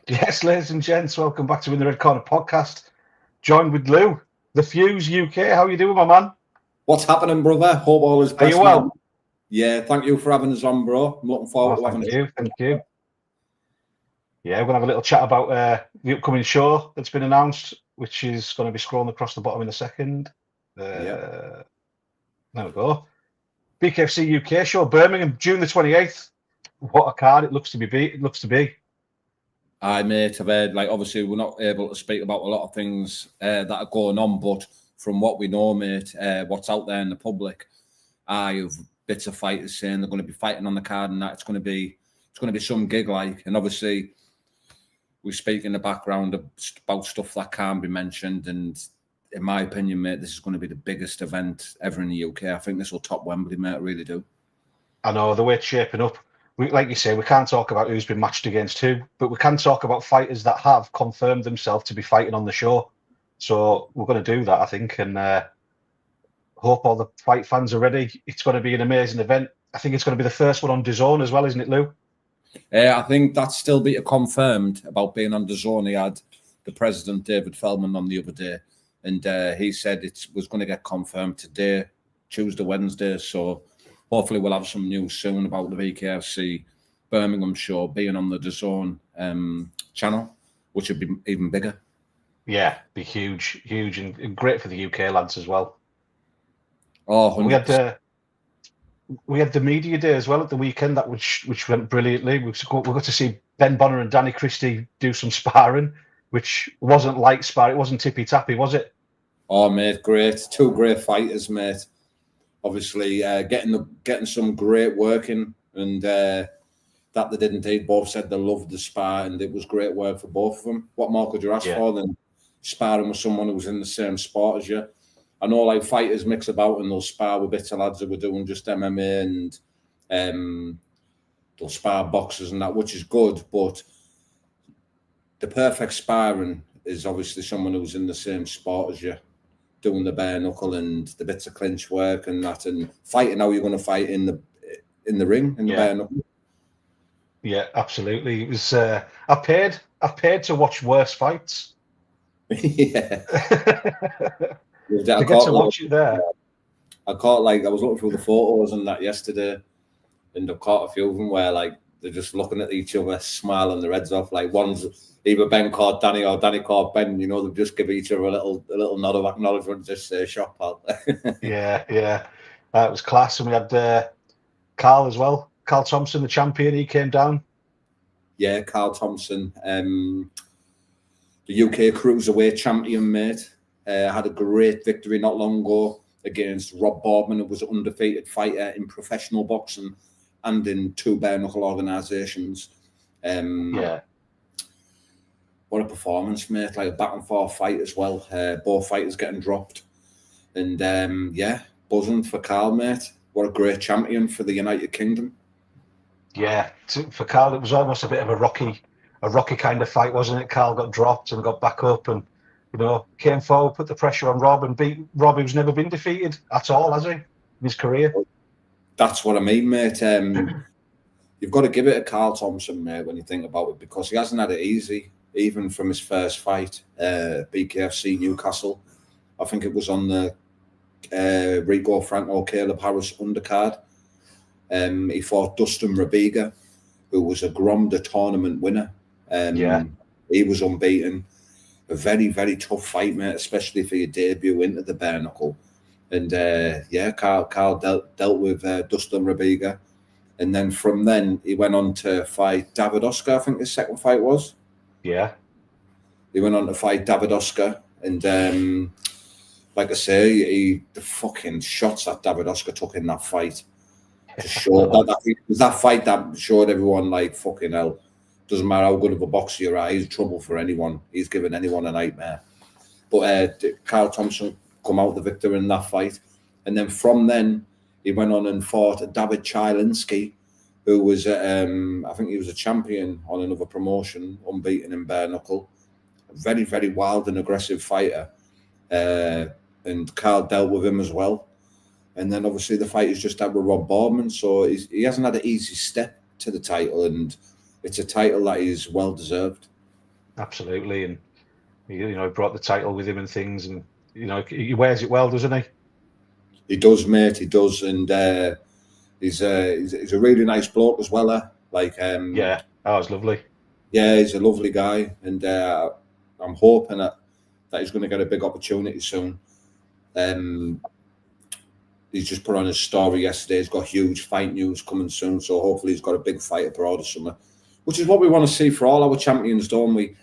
Yes, ladies and gents, welcome back to In the Red Corner podcast. Joined with Lou, the Fuse UK. How you doing, my man? What's happening, brother? Hope all is best. Are you well? Man. Yeah, thank you for having us on, bro. I'm looking forward to having you. Thank you. Yeah, we're going to have a little chat about the upcoming show that's been announced, which is going to be scrolling across the bottom in a second. There we go. BKFC UK show, Birmingham, June the 28th. What a card it looks to be. Aye, mate. I've heard, obviously, we're not able to speak about a lot of things that are going on, but from what we know, mate, what's out there in the public, you've bits of fighters saying they're going to be fighting on the card, and that it's going to be some gig like. And obviously, we speak in the background about stuff that can't be mentioned. And in my opinion, mate, this is going to be the biggest event ever in the UK. I think this will top Wembley, mate. I really do. I know the way it's shaping up. Like you say, we can't talk about who's been matched against who, but we can talk about fighters that have confirmed themselves to be fighting on the show. So we're going to do that, I think, and hope all the fight fans are ready. It's going to be an amazing event. I think it's going to be the first one on DAZN as well, isn't it, Lou? I think that's still being confirmed about being on DAZN. He had the president, David Feldman, on the other day, and he said it was going to get confirmed today, Tuesday, Wednesday. So hopefully we'll have some news soon about the BKFC Birmingham show being on the DAZN channel, which would be even bigger. Yeah, be huge, and great for the UK lads as well. Oh, 100%. We had the media day as well at the weekend, that which went brilliantly. We got to see Ben Bonner and Danny Christie do some sparring, which wasn't light sparring. It wasn't tippy tappy, was it? Oh, mate, great! Two great fighters, mate. Obviously, getting some great work in, and that they did indeed. Both said they loved the spar, and it was great work for both of them. What more could you ask for than sparring with someone who's in the same sport as you? I know, fighters mix about and they'll spar with bits of lads that were doing just MMA, and they'll spar boxers and that, which is good. But the perfect sparring is obviously someone who's in the same sport as you, doing the bare knuckle and the bits of clinch work and that, and fighting how you're going to fight in the ring in the bare knuckle. Yeah, absolutely. It was. I've paid to watch worse fights. Yeah. I get to watch it there. I was looking through the photos and that yesterday, and I've caught a few of them where they're just looking at each other, smiling their heads off. One's either Ben called Danny or Danny called Ben. You know, they've just give each other a little nod of acknowledgement, just say "shop out." Yeah. It was class, and we had Carl as well. Carl Thompson, the champion, he came down. Yeah, Carl Thompson, the UK cruiserweight champion, mate. Had a great victory not long ago against Rob Boardman, who was an undefeated fighter in professional boxing and in two bare knuckle organisations. What a performance, mate! A back and forth fight as well. Both fighters getting dropped, and buzzing for Carl, mate. What a great champion for the United Kingdom. Yeah, for Carl, it was almost a bit of a rocky kind of fight, wasn't it? Carl got dropped and got back up, and came forward, put the pressure on Rob, and beat Rob, who's never been defeated at all, has he, in his career? That's what I mean, mate. You've got to give it to Carl Thompson, mate, when you think about it, because he hasn't had it easy, even from his first fight, BKFC Newcastle. I think it was on the Rico Franco Caleb Harris undercard. He fought Dustin Rabiga, who was a Gromda tournament winner. He was unbeaten. A very, very tough fight, mate, especially for your debut into the bare knuckle. And Carl dealt with Dustin Rabiga. And then from then, he went on to fight David Oscar, I think his second fight was. Yeah. He went on to fight David Oscar. And like I say, the fucking shots that David Oscar took in that fight just showed that. It was that fight that showed everyone, fucking hell. Doesn't matter how good of a boxer you are, he's trouble for anyone. He's given anyone a nightmare. But Carl Thompson come out the victor in that fight. And then from then, he went on and fought David Chylinski, who was, I think he was a champion on another promotion, unbeaten in bare knuckle. A very, very wild and aggressive fighter. And Carl dealt with him as well. And then obviously the fight is just had with Rob Boardman. So he hasn't had an easy step to the title, and it's a title that is well deserved. Absolutely, and he brought the title with him and things, and he wears it well, doesn't he? He does, mate. He does, and he's a really nice bloke as well. Yeah, it's lovely. Yeah, he's a lovely guy, and I'm hoping that he's going to get a big opportunity soon. He's just put on his story yesterday. He's got huge fight news coming soon, so hopefully he's got a big fight abroad or something, which is what we want to see for all our champions, don't we?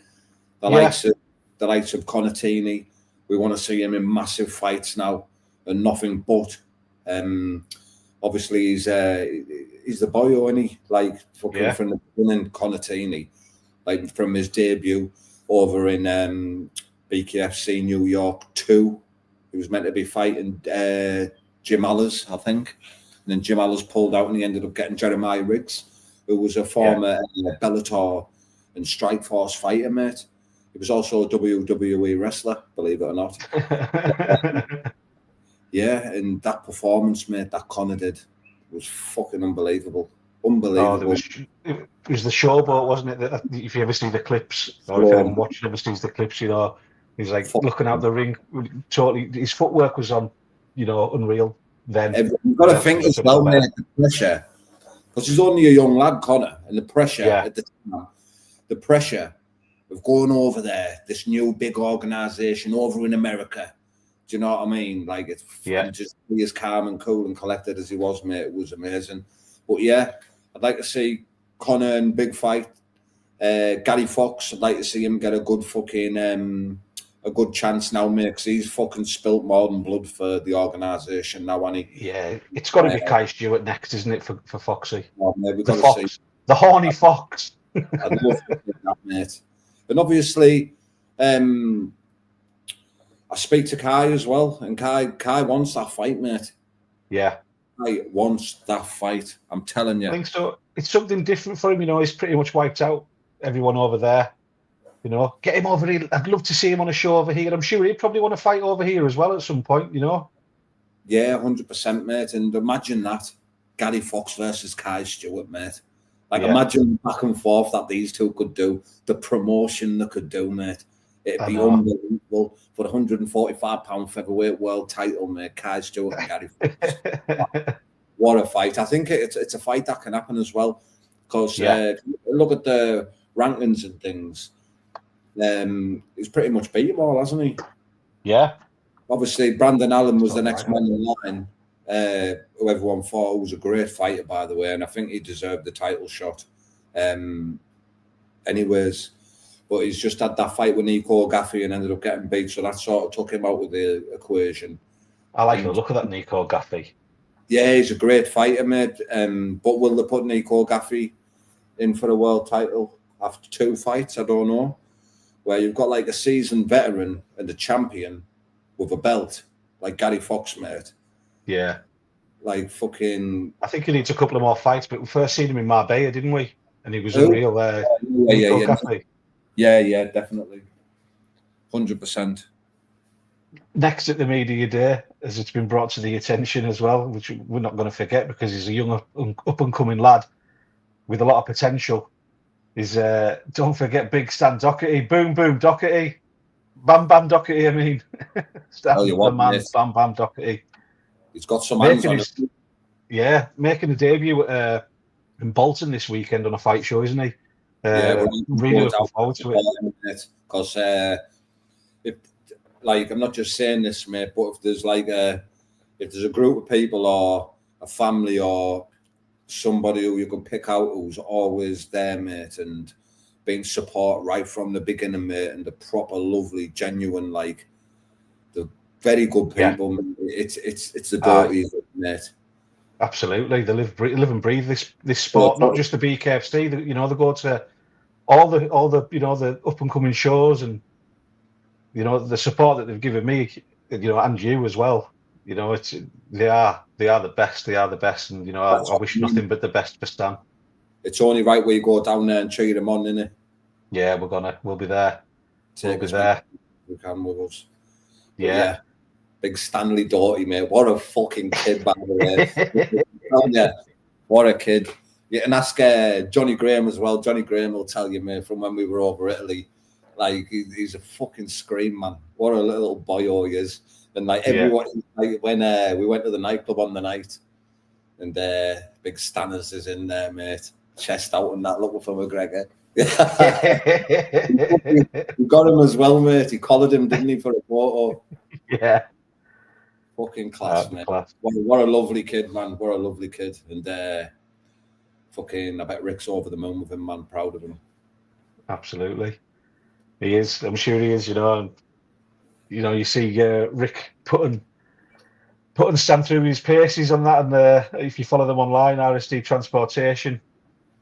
The likes of Conatini. We want to see him in massive fights now, and nothing but. Obviously, he's the boy, isn't he? Like fucking from the beginning, Conatini, like from his debut over in BKFC New York 2. He was meant to be fighting Jim Allers, I think. And then Jim Allers pulled out and he ended up getting Jeremiah Riggs, who was a former Bellator and Strikeforce fighter, mate. He was also a WWE wrestler, believe it or not. Yeah, and that performance, mate, that Conor did was fucking unbelievable. Unbelievable. It was the showboat, wasn't it? That, if you ever see the clips, or if anyone watching ever sees the clips, he's like looking out the ring. Totally, his footwork was on, unreal. Then you've got to think as well, mate, the pressure, because he's only a young lad, Conor, and the pressure at the time, the pressure of going over there, this new big organisation over in America. Do you know what I mean? Like, it's just be as calm and cool and collected as he was, mate. It was amazing. But yeah, I'd like to see Conor in big fight. Gary Fox, I'd like to see him get a good fucking a good chance now, mate, because he's fucking spilt more than blood for the organisation now, hasn't he? Yeah, it's got to be Kai Stewart next, isn't it, for Foxy? Oh, mate, we've the got Fox, to see. The horny Fox. I'd love to see that, mate. And obviously, I speak to Kai as well, and Kai wants that fight, mate. Yeah. Kai wants that fight. I'm telling you. I think so. It's something different for him, He's pretty much wiped out everyone over there. Get him over here. I'd love to see him on a show over here. I'm sure he'd probably want to fight over here as well at some point, Yeah, 100%, mate. And imagine that. Gary Fox versus Kai Stewart, mate. Imagine back and forth that these two could do. The promotion they could do, mate. It'd be unbelievable for the 145-pound featherweight world title, mate. Kai Stewart and Gary Fox. What a fight. I think it's a fight that can happen as well. Because look at the rankings and things. He's pretty much beat them all, hasn't he? Yeah. Obviously, Brandon Allen was the next man in line, who everyone thought was a great fighter, by the way, and I think he deserved the title shot. Anyways, but he's just had that fight with Nico Gaffey and ended up getting beat, so that sort of took him out of the equation. I like the look of that Nico Gaffey. Yeah, he's a great fighter, mate. But will they put Nico Gaffey in for a world title after 2 fights? I don't know. Where you've got like a seasoned veteran and a champion with a belt, like Gary Fox, mate. Yeah. Like fucking... I think he needs a couple of more fights, but we first seen him in Marbella, didn't we? And he was unreal there. Yeah, definitely. 100%. Next at the media day, as it's been brought to the attention as well, which we're not going to forget because he's a young up-and-coming lad with a lot of potential, is don't forget Big Stan Doherty. Boom, boom, Doherty. Bam, bam, Doherty, I mean. Bam, bam, Doherty. He's got some hands on it. Yeah, making a debut in Bolton this weekend on a fight show, isn't he? Really looking forward to it. Because, I'm not just saying this, mate, but if there's a group of people or a family or somebody who you can pick out who's always there, mate, and being support right from the beginning, mate, and the proper, lovely, genuine, the very good people. Yeah. It's the dirty, mate. Absolutely, they live and breathe this sport, not just the BKFC. They go to all the up and coming shows, and the support that they've given me, and you as well. They are the best. They are the best, and I wish nothing but the best for Stan. It's only right we go down there and cheer them on, innit? Yeah, we'll be there. We can with us. Yeah. Big Stanley Doughty, mate. What a fucking kid, by the way. Yeah, what a kid. Yeah, and ask Johnny Graham as well. Johnny Graham will tell you, mate, from when we were over Italy, Like he's a fucking scream, man. What a little boy he is. And like everyone, like when we went to the nightclub on the night, and Big Stanners is in there, mate, chest out and that, looking for McGregor. We got him as well, mate. He collared him, didn't he, for a photo? Yeah. Fucking class, mate. Class. What a lovely kid, man. What a lovely kid. And fucking, I bet Rick's over the moon with him, man. Proud of him. Absolutely. He is. I'm sure he is, you know. And, you know, you see Rick putting Sam through his paces on that, and if you follow them online, RSD Transportation.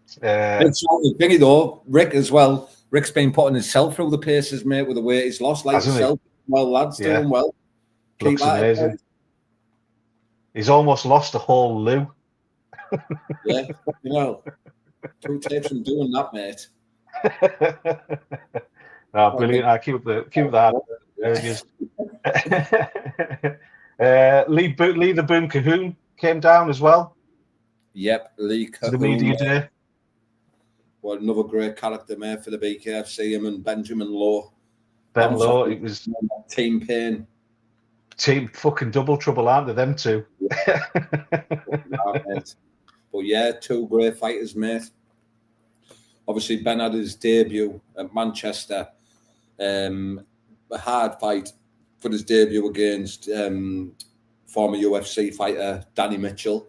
It's the thingy though, Rick as well. Rick's been putting himself through the paces, mate, with the weight he's lost. Like himself. Well, lads, doing well. Looks amazing. He's almost lost a whole loo. Yeah, you know, 2 tapes from doing that, mate. Oh, brilliant! I keep that. There he is. Lee the Boom Cahoon came down as well. Yep, Lee Cahoon. The media day. Well, another great character, mate, for the BKFC. Him and Benjamin Lowe. Ben Lowe. It was Team Pain. Team fucking double trouble, aren't they? Them two. But yeah, 2 great fighters, mate. Obviously, Ben had his debut at Manchester. A hard fight for his debut against former UFC fighter Danny Mitchell.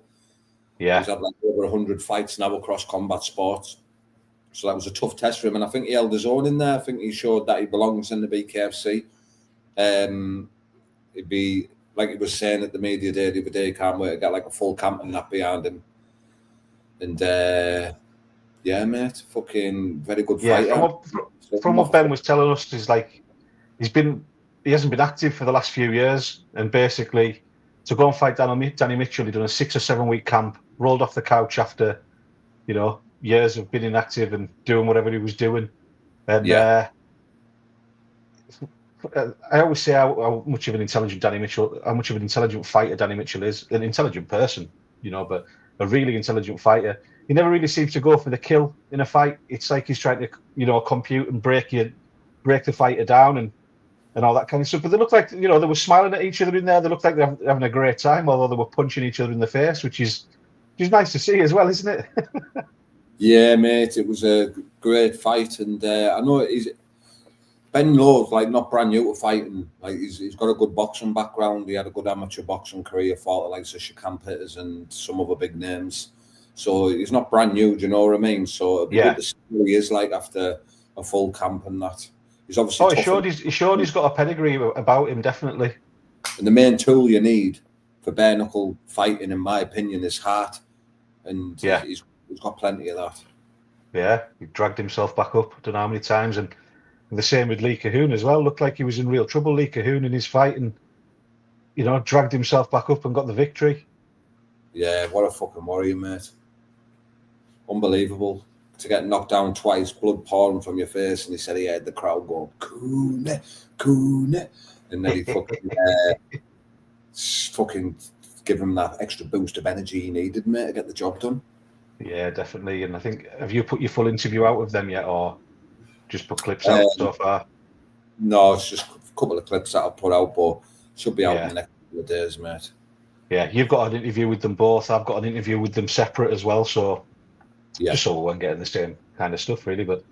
Yeah. He's had like over 100 fights now across combat sports. So that was a tough test for him. And I think he held his own in there. I think he showed that he belongs in the BKFC. It'd be, like he was saying at the media day the other day, can't wait to get like a full camp and that behind him. And yeah, mate, fucking very good fighter. Yeah, from what Ben was telling us, is like he hasn't been active for the last few years, and basically to go and fight Danny Mitchell, he'd done a 6 or 7 week camp, rolled off the couch after, you know, years of being inactive and doing whatever he was doing. And I always say how much of an intelligent fighter Danny Mitchell is. An intelligent person, you know, but a really intelligent fighter. He never really seems to go for the kill in a fight. It's like he's trying to, you know, compute and break the fighter down and all that kind of stuff. But they look like, you know, they were smiling at each other in there. They looked like they're having a great time, although they were punching each other in the face, which is nice to see as well, isn't it? Yeah, mate, it was a great fight, and I know Ben Lowe's like not brand new to fighting. Like he's got a good boxing background. He had a good amateur boxing career, fought like Shakam Pitters and some other big names. So he's not brand new. Do you know what I mean? So it'd be good to see what he is like after a full camp and that. He's obviously. He showed he's got a pedigree about him, definitely. And the main tool you need for bare knuckle fighting, in my opinion, is heart. And he's got plenty of that. Yeah, he dragged himself back up. I don't know how many times, and the same with Lee Cahoon as well. Looked like he was in real trouble, Lee Cahoon, in his fight, and you know, dragged himself back up and got the victory. Yeah, what a fucking warrior, mate! Unbelievable to get knocked down twice, blood pouring from your face, and he said he had the crowd going "Coone, Coone," and then he fucking give him that extra boost of energy he needed, mate, to get the job done. Yeah, definitely. And I think, have you put your full interview out of them yet, or just put clips out so far? No, it's just a couple of clips that I've put out, but should be out in the next couple of days, mate. Yeah, you've got an interview with them both. I've got an interview with them separate as well, so just so we weren't getting the same kind of stuff, really. But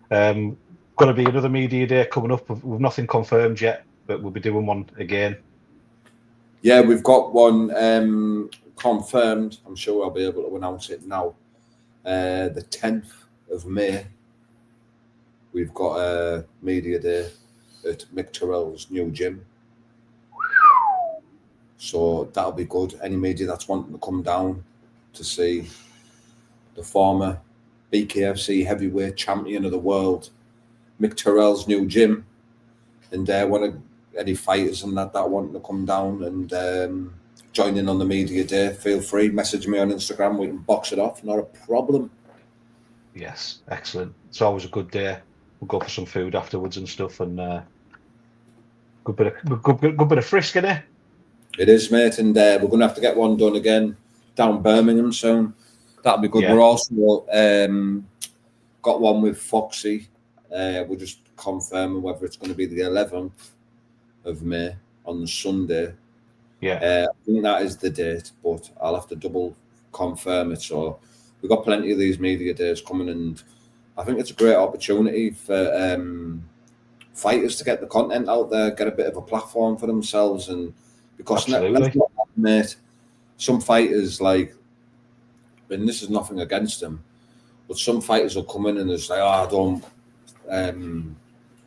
going to be another media day coming up. We've nothing confirmed yet, but we'll be doing one again. Yeah, we've got one confirmed. I'm sure I'll be able to announce it now. The 10th of May, we've got a media day at Mick Terrell's new gym. So that'll be good. Any media that's wanting to come down to see the former BKFC heavyweight champion of the world, Mick Terrell's new gym, and any fighters and that wanting to come down and join in on the media day, feel free. Message me on Instagram. We can box it off. Not a problem. Yes, excellent. It's always a good day. We'll go for some food afterwards and stuff, and good bit of frisk in it. It is, mate, and we're going to have to get one done again down Birmingham soon. That'll be good. Yeah. We're also got one with Foxy. We're just confirming whether it's going to be the 11th of May on the Sunday. Yeah. I think that is the date, but I'll have to double confirm it. So we've got plenty of these media days coming, and I think it's a great opportunity for fighters to get the content out there, get a bit of a platform for themselves, and because let's not admit, some fighters like, and this is nothing against them, but some fighters will come in and it's like, I don't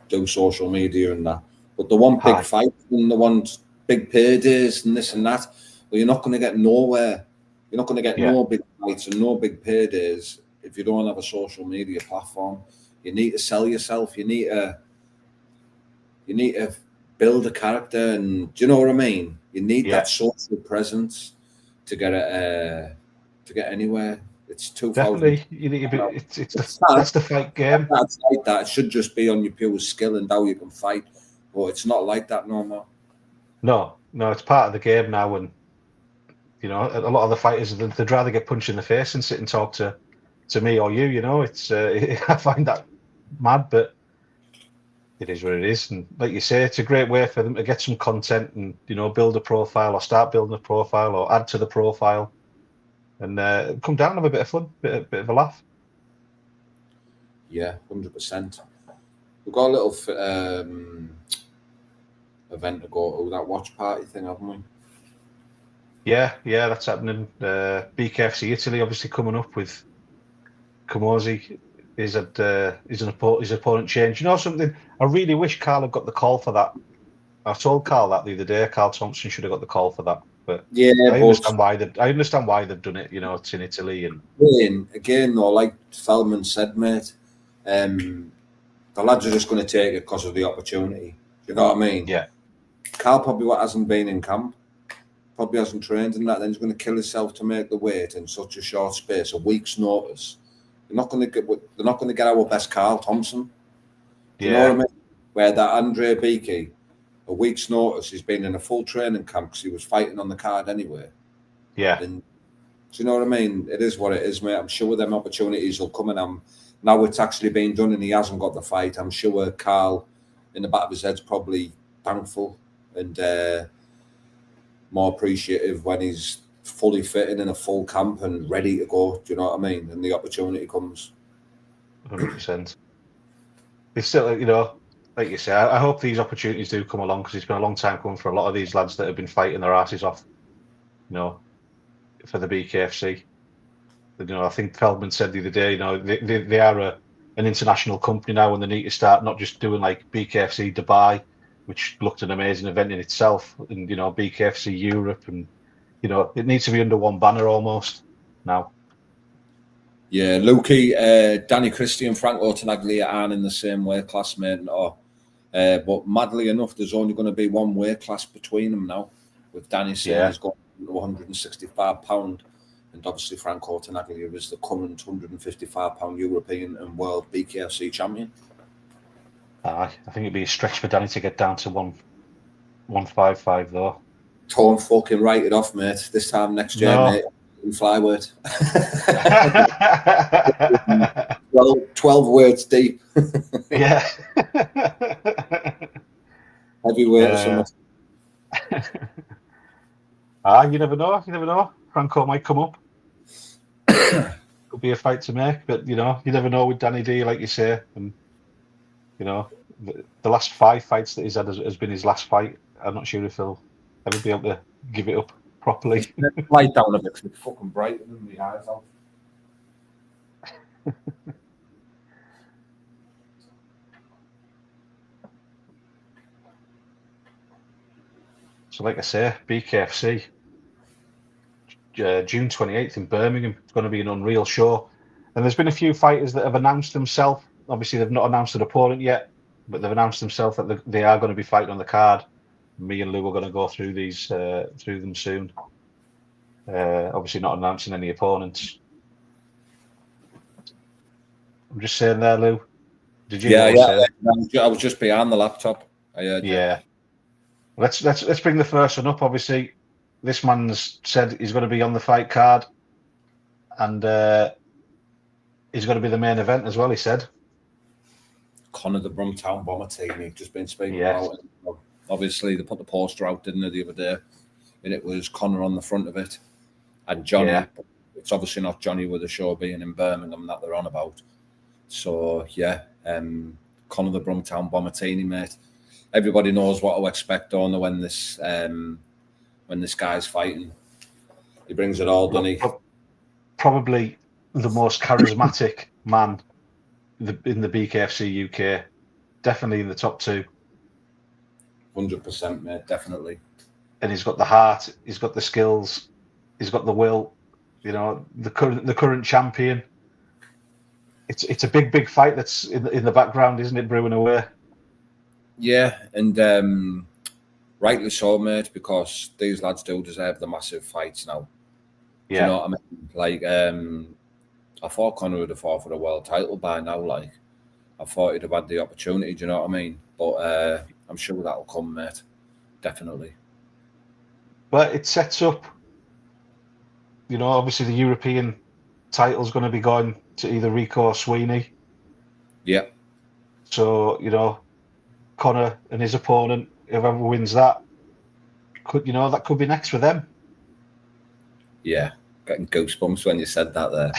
do social media and that, but they want big fights and they want big paydays and this and that. Well, you're not going to get nowhere. You're not going to get no big fights and no big paydays if you don't have a social media platform. You need to sell yourself. You need to build a character, and do you know what I mean? You need that social presence to get anywhere. It's 2000. Definitely, you need to be. That's the fight game. That's like that. It should just be on your pure skill and how you can fight, but it's not like that no more. No, it's part of the game now, and you know, a lot of the fighters they'd rather get punched in the face and sit and talk to me or you. You know, it's I find that mad, but it is what it is. And like you say, it's a great way for them to get some content and, you know, build a profile or start building a profile or add to the profile and come down and have a bit of fun, bit of a laugh. Yeah, 100%. We've got a little event to go to, that watch party thing, haven't we? Yeah, that's happening. BKFC Italy obviously coming up with Camozzi. His opponent change. You know something? I really wish Carl had got the call for that. I told Carl that the other day. Carl Thompson should have got the call for that. But yeah, I understand why they've done it. You know, it's in Italy and again though, like Feldman said, mate, the lads are just going to take it because of the opportunity. You know what I mean? Yeah. Carl probably hasn't been in camp, probably hasn't trained in that. Then he's going to kill himself to make the weight in such a short space, a week's notice. They're not going to get our best Carl Thompson. Do you know what I mean? Where that Andre Beaky, a week's notice, he's been in a full training camp because he was fighting on the card anyway. Yeah. And do you know what I mean? It is what it is, mate. I'm sure them opportunities will come, and now it's actually been done and he hasn't got the fight. I'm sure Carl, in the back of his head's probably thankful and more appreciative when he's fully fitting in a full camp and ready to go. Do you know what I mean? And the opportunity comes. 100%. It's still, you know, like you say, I hope these opportunities do come along because it's been a long time coming for a lot of these lads that have been fighting their asses off, you know, for the BKFC. You know, I think Feldman said the other day, you know, they are an international company now, and they need to start not just doing like BKFC Dubai, which looked an amazing event in itself, and, you know, BKFC Europe, and, you know, it needs to be under one banner almost now. Yeah, Lukey, Danny Christie and Franco Tenaglia aren't in the same weight class, mate. But madly enough, there's only going to be one weight class between them now, with Danny saying he's got 165 pound, and obviously Franco Tenaglia is the current 155 pound European and world BKFC champion. I think it'd be a stretch for Danny to get down to 155 though. Don't fucking write it off, mate. This time next year, mate, in flyweight. 12 words deep. Yeah. Heavyweight or something. You never know. Franco might come up. Could be a fight to make, but, you know, you never know with Danny D, like you say. And, you know, the last 5 fights that he's had has been his last fight. I'm not sure if he'll ever be able to give it up properly. Light down a bit because it's fucking bright in the eyes out. So, like I say, BKFC, June 28th in Birmingham. It's going to be an unreal show. And there's been a few fighters that have announced themselves. Obviously, they've not announced an opponent yet, but they've announced themselves that they are going to be fighting on the card. Me and Lou are going to go through through them soon. Obviously, not announcing any opponents. I'm just saying there, Lou. Did you? Yeah. I was just behind the laptop. Yeah. Let's bring the first one up. Obviously, this man's said he's going to be on the fight card, and he's going to be the main event as well. He said. Connor the Brumtown Bomber team. He's just been speaking Yes. about it. Obviously, they put the poster out, didn't they, the other day? And it was Connor on the front of it. And Johnny. Yeah. It's obviously not Johnny with the show being in Birmingham that they're on about. So, yeah, Connor the Brumtown Bomber team, mate. Everybody knows what to expect, don't they, when this guy's fighting. He brings it all, doesn't he? Probably the most charismatic man in the BKFC UK. Definitely in the top 2. 100%, mate, definitely. And he's got the heart, he's got the skills, he's got the will. You know, the current champion. It's a big fight that's in the background, isn't it, brewing away? Yeah, and rightly so, mate, because these lads do deserve the massive fights now. Yeah. Do you know what I mean? Like, I thought Conor would have fought for the world title by now. Like, I thought he'd have had the opportunity. Do you know what I mean? But I'm sure that'll come, mate. Definitely. But it sets up, you know, obviously the European title's going to be going to either Rico or Sweeney. Yeah. So, you know, Conor and his opponent, whoever wins that, that could be next for them. Yeah, getting goosebumps when you said that there.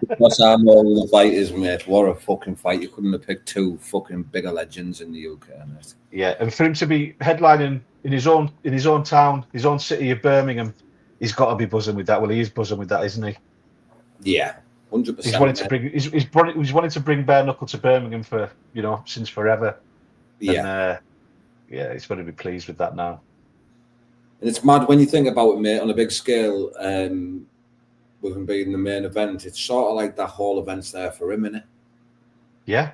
Because I know the fight is, mate. What a fucking fight. You couldn't have picked 2 fucking bigger legends in the UK, mate. Yeah, and for him to be headlining in his own town, his own city of Birmingham, he's got to be buzzing with that. Well, he is buzzing with that, isn't he? Yeah, 100%. He's wanted to bring bare knuckle to Birmingham for, since forever. Yeah. And, he's going to be pleased with that now. And it's mad when you think about it, mate, on a big scale, with him being the main event, it's sort of like that whole event's there for him, innit? Yeah.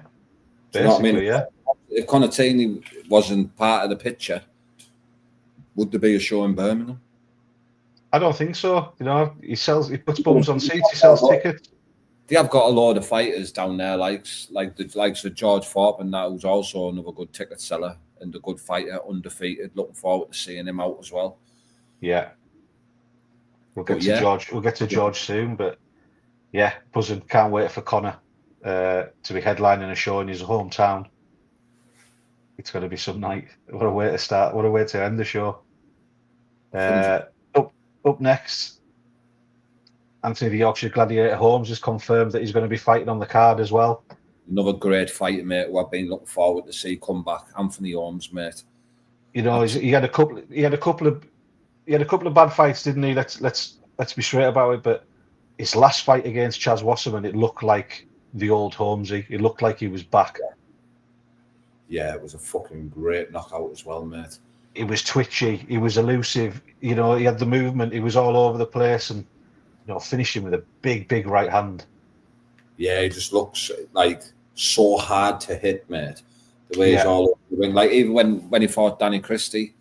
Do you know what I mean? Yeah. If Conor Taney wasn't part of the picture, would there be a show in Birmingham? I don't think so. He puts bums on seats, he sells tickets. They have got a load of fighters down there, like the likes of George Thorp, and that, who's also another good ticket seller and a good fighter, undefeated. Looking forward to seeing him out as well. Yeah. We'll get to George. We'll get to George soon, but yeah, buzzing. Can't wait for Conor to be headlining a show in his hometown. It's going to be some night. What a way to start. What a way to end the show. Up next, Anthony the Yorkshire Gladiator Holmes has confirmed that he's going to be fighting on the card as well. Another great fighter, mate, who I've been looking forward to see come back. Anthony Holmes, mate. He had a couple of bad fights, didn't he? Let's be straight about it. But his last fight against Chaz Wasam, it looked like the old Holmesy. It looked like he was back. Yeah, it was a fucking great knockout as well, mate. He was twitchy. He was elusive. He had the movement. He was all over the place, and finished him with a big right hand. Yeah, he just looks like so hard to hit, mate. The way he's all over the ring. Like, even when he fought Danny Christie,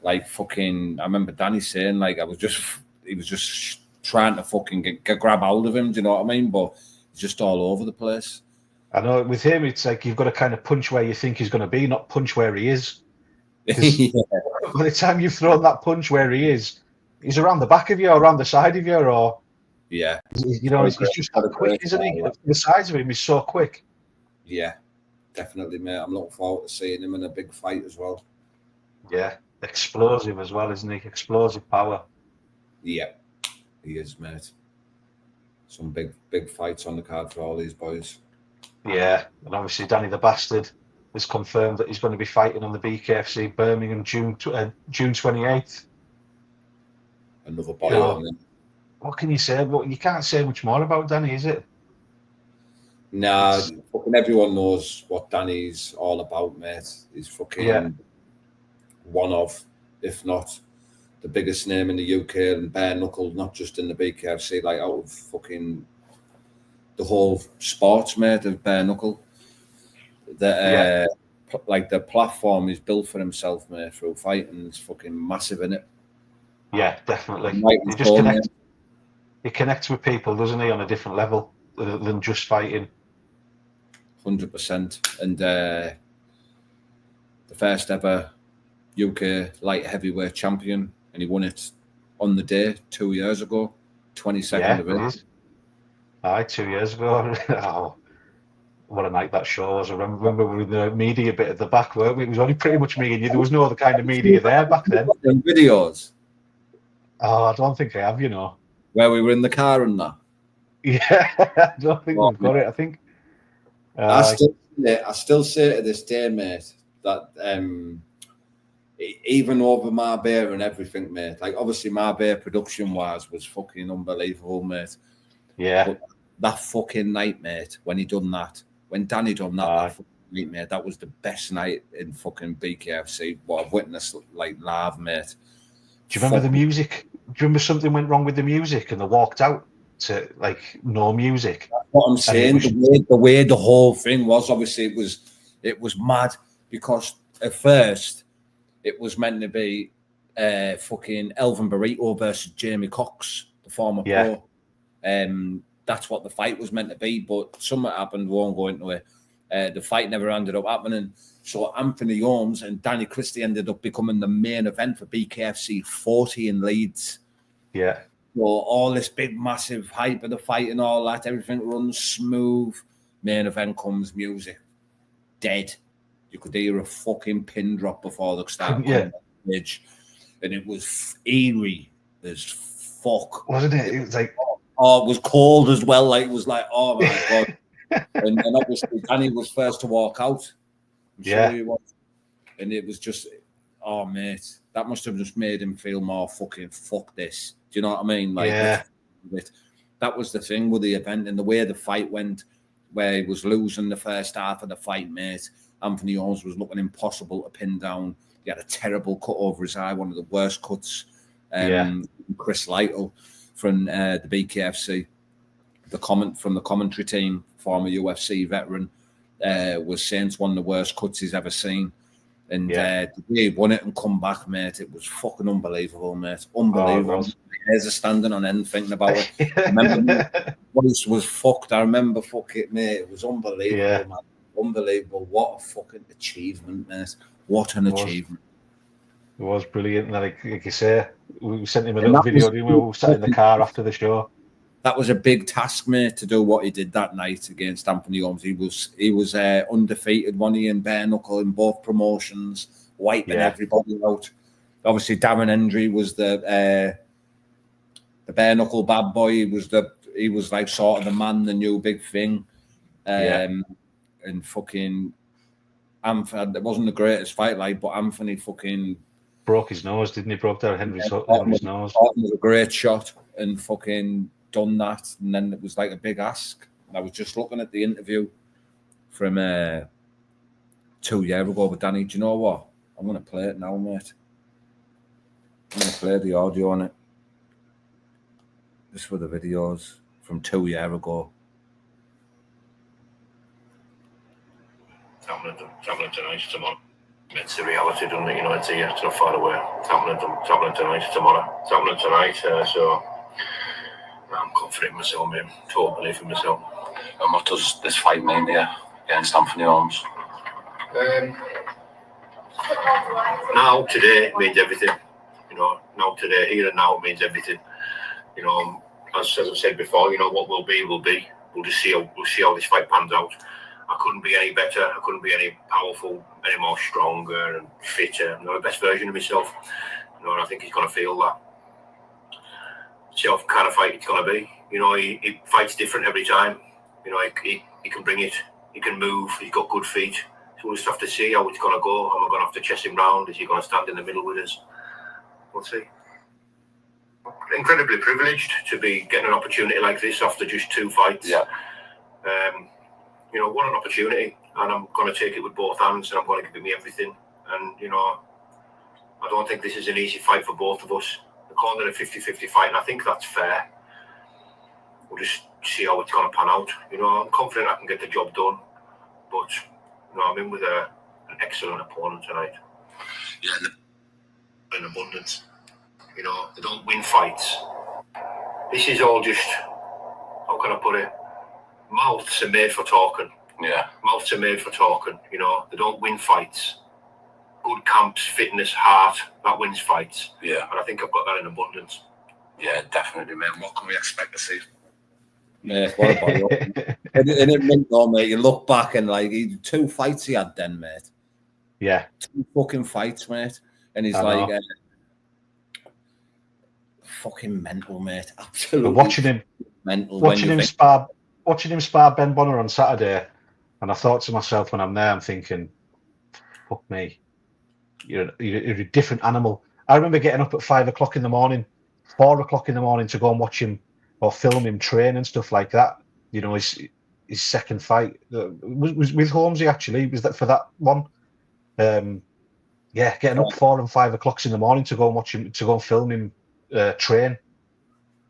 like, fucking, I remember Danny saying, like, he was just trying to fucking grab hold of him, do you know what I mean? But he's just all over the place. I know, with him, it's like you've got to kind of punch where you think he's going to be, not punch where he is. Yeah. By the time you've thrown that punch where he is, he's around the back of you or around the side of you, or he's just that quick, isn't he? The size of him is so quick. Yeah, definitely, mate. I'm looking forward to seeing him in a big fight as well. Yeah, explosive as well, isn't he? Explosive power. Yeah, he is, mate. Some big fights on the card for all these boys. Yeah, and obviously Danny the Bastard has confirmed that he's going to be fighting on the BKFC Birmingham June 28th. Another boy. What can you say? Well, you can't say much more about Danny, is it? Nah, fucking everyone knows what Danny's all about, mate. He's fucking one of, if not the biggest name in the UK and bare knuckle, not just in the BKFC, like out of fucking the whole sports, mate, of bare knuckle. Like the platform is built for himself, mate, through fighting. It's fucking massive, innit? Yeah, definitely. He connects with people, doesn't he, on a different level than just fighting. 100%. And the first ever UK light heavyweight champion, and he won it on the day 2 years ago, 22nd of it. Aye, 2 years ago. what a night that show was. I remember we were in the media bit at the back, weren't we? It was only pretty much me and you. There was no other kind of media there back then. Videos. Oh, I don't think I have, you know. Where we were in the car and that. Yeah, I don't think we've got it. I think. I still say to this day, mate, that even over Marbella and everything, mate, like obviously Marbella production-wise was fucking unbelievable, mate. Yeah. But that fucking night, mate, when Danny done that fucking night, mate, that was the best night in fucking BKFC. What I've witnessed, like, live, mate. Do you remember the music? Do you remember something went wrong with the music and they walked out to, like, no music? That's what I'm saying. The way the whole thing was, obviously, it was mad because at first it was meant to be fucking Elvin Barreto versus Jamie Cox, the former pro. That's what the fight was meant to be, but something happened. We won't go into it. The fight never ended up happening. So Anthony Holmes and Danny Christie ended up becoming the main event for BKFC 40 in Leeds. Yeah. So all this big, massive hype of the fight and all that, everything runs smooth. Main event comes, music dead. You could hear a fucking pin drop before the start. And it was eerie as fuck. Wasn't it? It was like... Oh, it was cold as well. Like, it was like, oh my God. And obviously Danny was first to walk out. I'm sure he was. And it was just, oh mate, that must have just made him feel more fucking fuck this. Do you know what I mean? Like, that was the thing with the event and the way the fight went, where he was losing the first half of the fight, mate. Anthony Holmes was looking impossible to pin down. He had a terrible cut over his eye, one of the worst cuts. Chris Lytle from the BKFC, from the commentary team, former UFC veteran, was saying it's one of the worst cuts he's ever seen. And the way he won it and come back, mate, it was fucking unbelievable, mate. Unbelievable. Hairs are standing on end thinking about it. I remember my voice was fucked. I remember it, mate. It was unbelievable, man. Unbelievable. What a fucking achievement, mate. What an achievement. It was brilliant. Like you say, we sent him a little video. We were sat in the car after the show. That was a big task, mate, to do what he did that night against Anthony Holmes. He was undefeated, wasn't he, in bare knuckle in both promotions, wiping everybody out. Obviously, Darren Hendry was the bare knuckle bad boy. He was like sort of the man, the new big thing. And fucking Anthony, it wasn't the greatest fight, like, but Anthony fucking broke his nose, didn't he? Broke down Henry's nose. It was a great shot and fucking done that, and then it was like a big ask. And I was just looking at the interview from 2 years ago with Danny. Do you know what? I'm going to play it now, mate. I'm going to play the audio on it. This were the videos from 2 years ago. It's happening tonight, tomorrow. It's a reality, doesn't it? You know, it's here, it's not far away. It's happening tonight, tomorrow. It's happening tonight, so I'm confident in myself, mate. Total belief in myself. And what does this fight mean here against Anthony Holmes? Now, today, it means everything. You know, now, today, here and now, it means everything. You know, as I've said before, you know, what will be, will be. We'll see how this fight pans out. I couldn't be any better. I couldn't be any powerful, any more stronger and fitter. I'm not the best version of myself. You know, and I think he's going to feel that. See what kind of fight it's going to be. You know, he fights different every time. You know, he can bring it. He can move. He's got good feet. So we'll just have to see how it's going to go. Am I going to have to chase him round? Is he going to stand in the middle with us? We'll see. Incredibly privileged to be getting an opportunity like this after just 2 fights. Yeah. You know, what an opportunity, and I'm going to take it with both hands, and I'm going to give it me everything. And, you know, I don't think this is an easy fight for both of us. They're calling it a 50-50 fight, and I think that's fair. We'll just see how it's going to pan out. You know, I'm confident I can get the job done, but, you know, I'm in with an excellent opponent tonight. Yeah, in abundance. You know, they don't win fights. This is all just, how can I put it? Mouths are made for talking. Yeah. Mouths are made for talking. You know, they don't win fights. Good camps, fitness, heart, that wins fights. Yeah. And I think I've got that in abundance. Yeah, definitely, man. What can we expect to see? Mate, what about you? And it meant though, mate. You look back and like 2 fights he had then, mate. Yeah, 2 fucking fights, mate. And he's fucking mental, mate. Absolutely. But watching him spar Ben Bonner on Saturday, and I thought to myself when I'm there, I'm thinking, fuck me, you're a different animal. I remember getting up at 5 o'clock in the morning, 4 o'clock in the morning to go and watch him or film him train and stuff like that. You know, his second fight was with Holmes. Actually, was that for that one? Yeah, getting up 4 and 5 o'clocks in the morning to go and watch him, to go and film him train.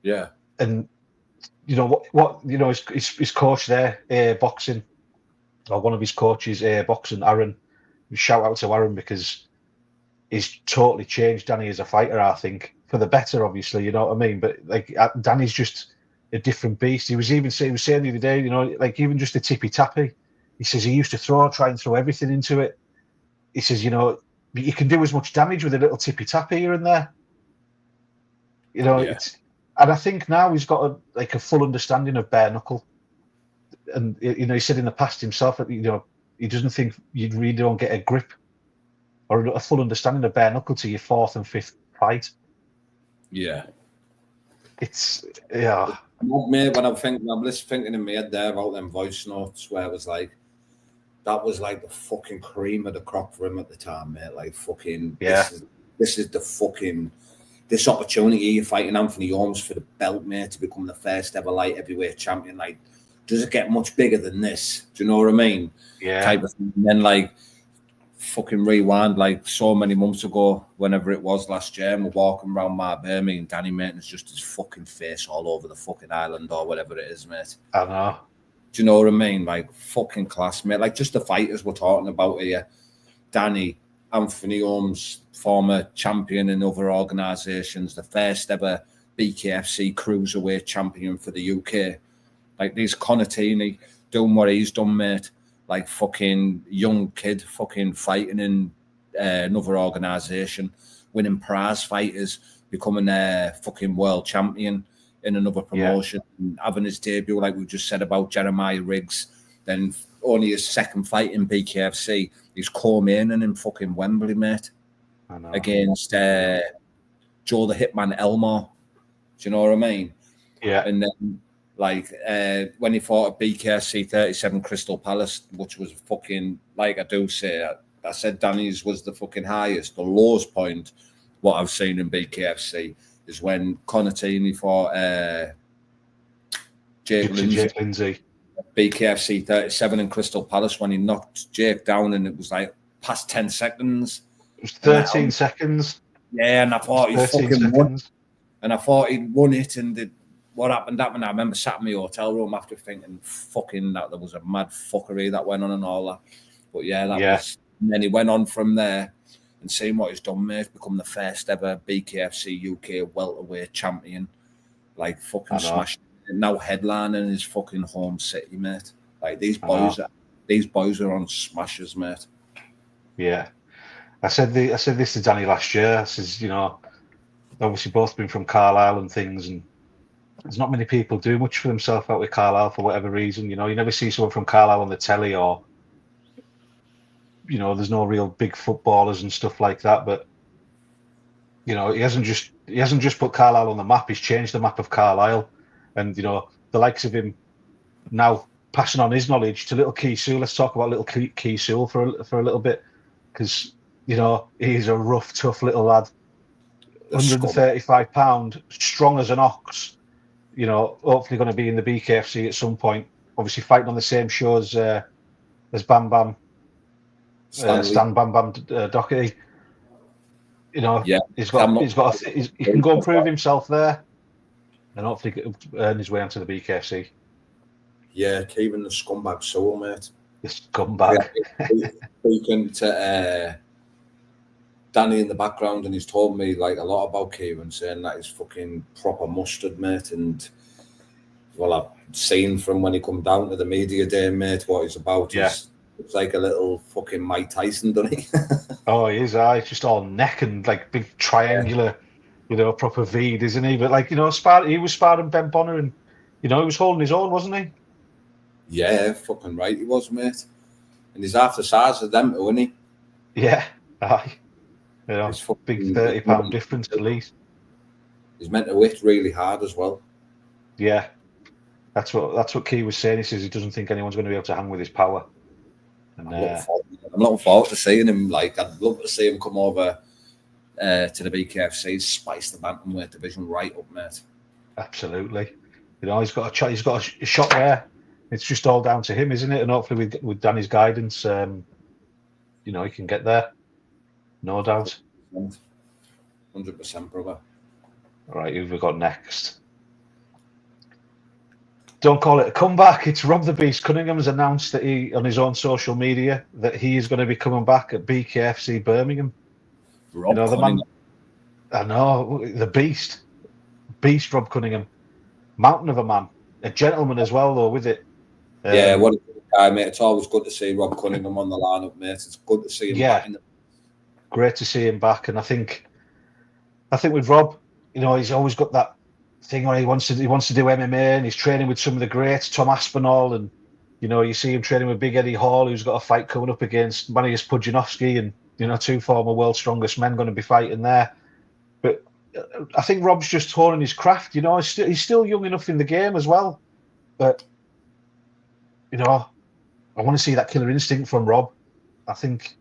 Yeah, and you know what you know, his coach there, boxing, or one of his coaches, boxing, Aaron. Shout out to Aaron, because he's totally changed Danny as a fighter. I think for the better, obviously. You know what I mean? But like Danny's just a different beast. He was saying the other day, you know, like even just a tippy tappy. He says he used to try and throw everything into it. He says, you know, you can do as much damage with a little tippy tappy here and there. You know, and I think now he's got a full understanding of bare knuckle. And you know, he said in the past himself that, you know, he doesn't think you really don't get a grip or a full understanding of bare knuckle to your 4th and 5th fight. Yeah, it's Mate, when I'm just thinking in my head there about them voice notes where it was like, that was like the fucking cream of the crop for him at the time, mate. Like fucking This is the fucking this opportunity you're fighting Anthony Holmes for the belt, mate, to become the first ever light heavyweight champion. Like, does it get much bigger than this? Do you know what I mean? Yeah. Type of thing. And then like fucking rewind, like so many months ago, whenever it was last year, and we're walking around my Birmingham, and Danny Merton's just his fucking face all over the fucking island or whatever it is, mate. I know. Do you know what I mean? Like fucking class, mate. Like just the fighters we're talking about here. Danny, Anthony Holmes, former champion in other organisations, the first ever BKFC cruiserweight champion for the UK. Like these Conatini doing what he's done, mate. Like fucking young kid fucking fighting in another organisation, winning prize fighters, becoming a fucking world champion in another promotion, and having his debut, like we just said about Jeremiah Riggs. Then only his second fight in BKFC, he's co-maining in fucking Wembley, mate, against Joe the Hitman Elmore. Do you know what I mean? Yeah. And then like when he fought at BKFC 37 Crystal Palace, which was fucking, like I do say, I said Danny's was the fucking highest. The lowest point, what I've seen in BKFC, is when Conatini fought Jake Lindsay. BKFC 37 in Crystal Palace, when he knocked Jake down and it was like past 10 seconds. It was 13 seconds. Yeah, and I thought he fucking won. And I thought he'd won it, and what happened? I remember sat in my hotel room after thinking, fucking, that there was a mad fuckery that went on and all that. But yeah, that was. And then he went on from there, and seeing what he's done, mate, become the first ever BKFC UK welterweight champion. Like fucking smashing. Now headlining his fucking home city, mate. Like these boys are on smashers, mate. Yeah. I said this to Danny last year. I says, you know, obviously both been from Carlisle and things, and there's not many people do much for themselves out with Carlisle for whatever reason. You know, you never see someone from Carlisle on the telly, or you know, there's no real big footballers and stuff like that. But you know, he hasn't just put Carlisle on the map. He's changed the map of Carlisle, and you know, the likes of him now passing on his knowledge to little Key Sewell. Let's talk about little Key Sewell for a little bit, because you know, he's a rough, tough little lad. 135 pound, strong as an ox. You know, hopefully going to be in the BKFC at some point. Obviously, fighting on the same show as Bam Bam, Stan Bam Bam Doherty. You know, he can go and prove himself there, and hopefully earn his way onto the BKFC. Yeah, Kevin the scumbag soul, mate. The scumbag. Speaking to Danny in the background, and he's told me like a lot about Kevin, saying that he's fucking proper mustard, mate. And well, I've seen from when he come down to the media day, mate, what he's about. Yeah. It's like a little fucking Mike Tyson, doesn't he? Oh, he is. He's just all neck and like big triangular, you know, proper V'd, isn't he? But like, you know, he was sparring Ben Bonner, and You know, he was holding his own, wasn't he? Yeah, fucking right he was, mate. And he's half the size of them, isn't he? Yeah, aye. You know, He's big fucking £30 difference at least. He's meant to hit really hard as well. Yeah, that's what Key was saying. He says he doesn't think anyone's going to be able to hang with his power. And I'm looking forward to seeing him. Like, I'd love to see him come over to the BKFC, spice the bantamweight division right up, mate. Absolutely. You know, he's got a shot there. It's just all down to him, isn't it? And hopefully with Danny's guidance, you know, he can get there. No doubt. 100%, brother. All right, who have we got next? Don't call it a comeback. It's Rob the Beast Cunningham's announced that he, on his own social media, that he is going to be coming back at BKFC Birmingham. Rob the Cunningham. man. I know, the Beast. Beast Rob Cunningham. Mountain of a man. A gentleman as well, though, with it. Yeah, what a good guy, mate. It's always good to see Rob Cunningham on the lineup, mate. It's good to see him back in the... Great to see him back. And I think with Rob, you know, he's always got that thing where he wants to do MMA, and he's training with some of the greats, Tom Aspinall, and you know, you see him training with Big Eddie Hall, who's got a fight coming up against Manius Pudzianowski, and you know, two former world's strongest men going to be fighting there. But I think Rob's just honing his craft. You know, he's still young enough in the game as well. But you know, I want to see that killer instinct from Rob. I think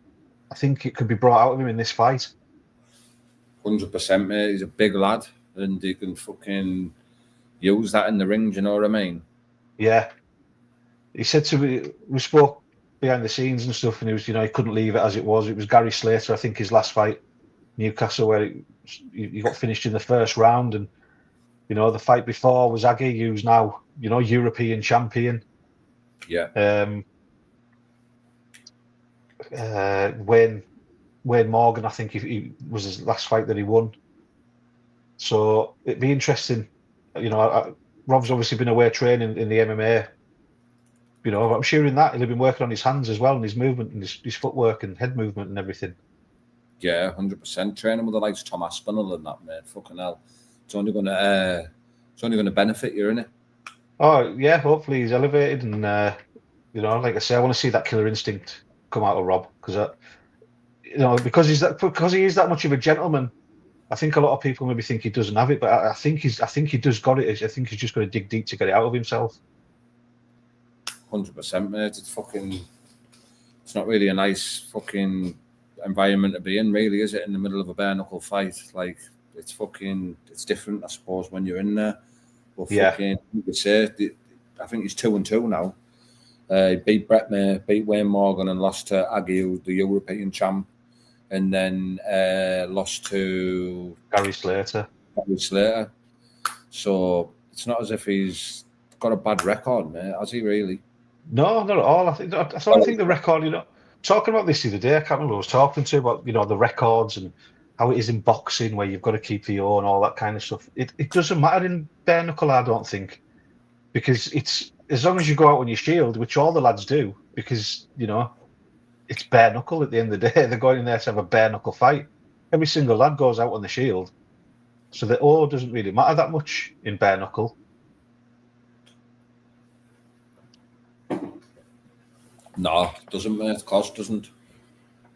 it could be brought out of him in this fight. 100%, mate. He's a big lad, and he can fucking use that in the ring. Do you know what I mean? Yeah. He said to me, we spoke behind the scenes and stuff, and he was, you know, he couldn't leave it as it was. It was Gary Slater, I think, his last fight, Newcastle, where he got finished in the first round, and you know, the fight before was Aggie, who's now, you know, European champion. Yeah. Wayne Morgan, I think he was his last fight that he won. So it'd be interesting. You know, Rob's obviously been away training in the MMA. You know, I'm sure in that he'll have been working on his hands as well, and his movement and his footwork and head movement and everything. Yeah, 100%. Training with the likes of Tom Aspinall and that, mate. Fucking hell. It's only gonna benefit you, isn't it? Oh yeah, hopefully he's elevated, and you know, like I say, I want to see that killer instinct come out of Rob, because you know, because he is that much of a gentleman. I think a lot of people maybe think he doesn't have it, but I think he does got it. I think he's just going to dig deep to get it out of himself. 100%, mate. It's not really a nice fucking environment to be in, really, is it? In the middle of a bare knuckle fight, like it's different, I suppose, when you're in there. But fucking, you could say, I think he's 2-2 now. He beat Wayne Morgan and lost to Aggie, the European champ, and then lost to Gary Slater. So it's not as if he's got a bad record, mate, has he really? No, not at all. I think the record, you know, talking about this the other day, I can't remember who I was talking to about, you know, the records and how it is in boxing, where you've got to keep the own, all that kind of stuff. It doesn't matter in bare knuckle, I don't think, because it's, as long as you go out on your shield, which all the lads do, because, you know, it's bare knuckle at the end of the day. They're going in there to have a bare knuckle fight. Every single lad goes out on the shield. So the O doesn't really matter that much in bare knuckle. No, it doesn't, mate. Of course it doesn't.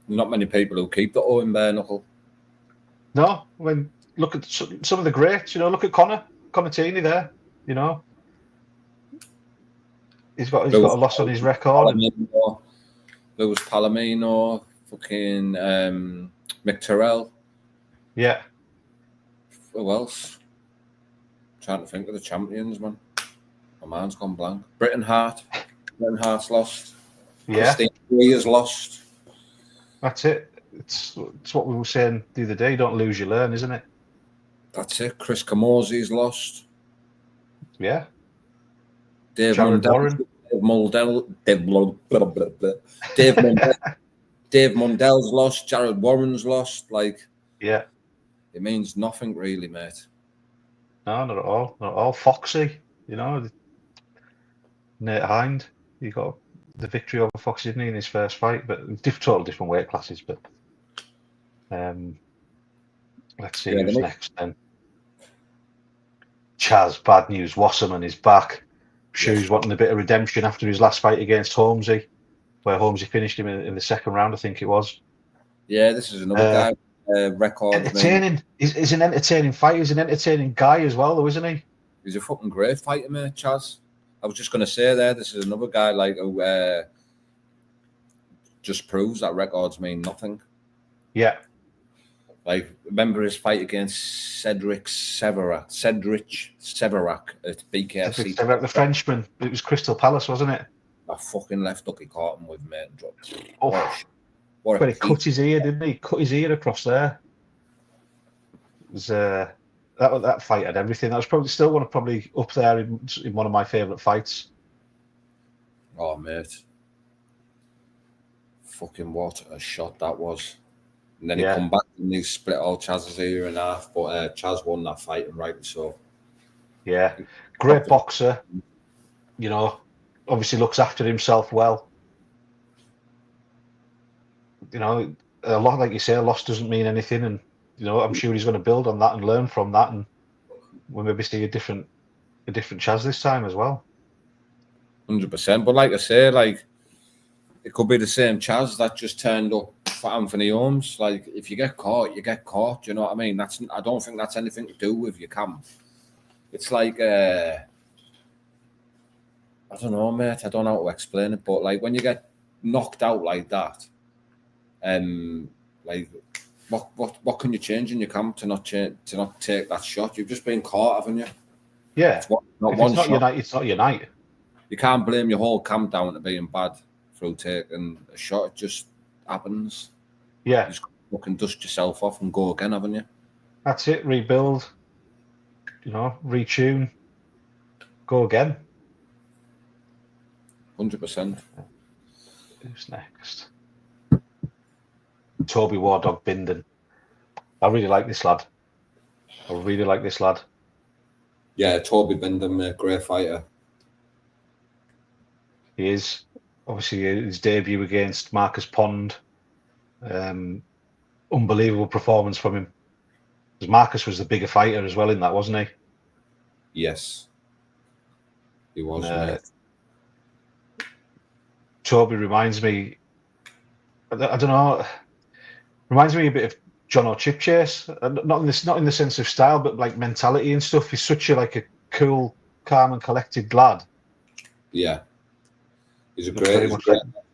Not many people who keep the O in bare knuckle. No, I mean, look at some of the greats, you know, look at Conor Tini there, you know. He's got a loss on his record. Lewis Palomino, fucking Mick Terrell. Yeah. Who else? I'm trying to think of the champions, man. My mind's gone blank. Britton Hart's lost. Yeah. Christine Greer's lost. That's it. It's what we were saying the other day. Don't lose, you learn, isn't it? That's it. Chris Camozzi's lost. Yeah. Dave Mundell's lost. Jared Warren's lost. Like, yeah, it means nothing really, mate. No, not at all. Not at all. Foxy, you know, Nate Hind, he got the victory over Foxy, didn't he, in his first fight? But total different weight classes. But let's see who's next then. Chaz, bad news. Wasam is back. Shoes wanting a bit of redemption after his last fight against Holmesy, where Holmesy finished him in the second round, I think it was. Yeah, this is another guy. Record. Entertaining. He's an entertaining fighter. He's an entertaining guy as well, though, isn't he? He's a fucking great fighter, mate, Chaz. I was just going to say there, this is another guy like who just proves that records mean nothing. Yeah. Like, remember his fight against Cedric Severak at BKFC. The Frenchman. It was Crystal Palace, wasn't it? I fucking left hook he caught him with, mate, and dropped. But he cut his ear, didn't he? Cut his ear across there. It was that fight had everything. That was probably still probably up there in one of my favourite fights. Oh, mate. Fucking what a shot that was. And then he come back and he split all Chaz's ear in half. But Chaz won that fight, and rightly so. Yeah. Great boxer. You know, obviously looks after himself well. You know, a lot, like you say, a loss doesn't mean anything. And, you know, I'm sure he's going to build on that and learn from that. And we'll maybe see a different Chaz this time as well. 100%. But like I say, like, it could be the same Chaz that just turned up for Anthony Holmes. Like, if you get caught, you get caught. You know what I mean? I don't think that's anything to do with your camp. It's like, I don't know, mate. I don't know how to explain it. But, like, when you get knocked out like that, like, what can you change in your camp to not take that shot? You've just been caught, haven't you? Yeah. It's not your night. You can't blame your whole camp down to being bad through taking a shot. It just happens. Yeah. You just fucking dust yourself off and go again, haven't you? That's it. Rebuild. You know, retune. Go again. 100%. Who's next? Toby Wardog Bendon. I really like this lad. Yeah, Toby Bendon, great fighter. He is. Obviously, his debut against Marcus Pond. Unbelievable performance from him. Because Marcus was the bigger fighter as well in that, wasn't he? Yes. He was, mate. Toby reminds me, I don't know, reminds me a bit of John O'Chipchase. Not in the sense of style, but like mentality and stuff. He's such a cool, calm and collected lad. Yeah. He's a great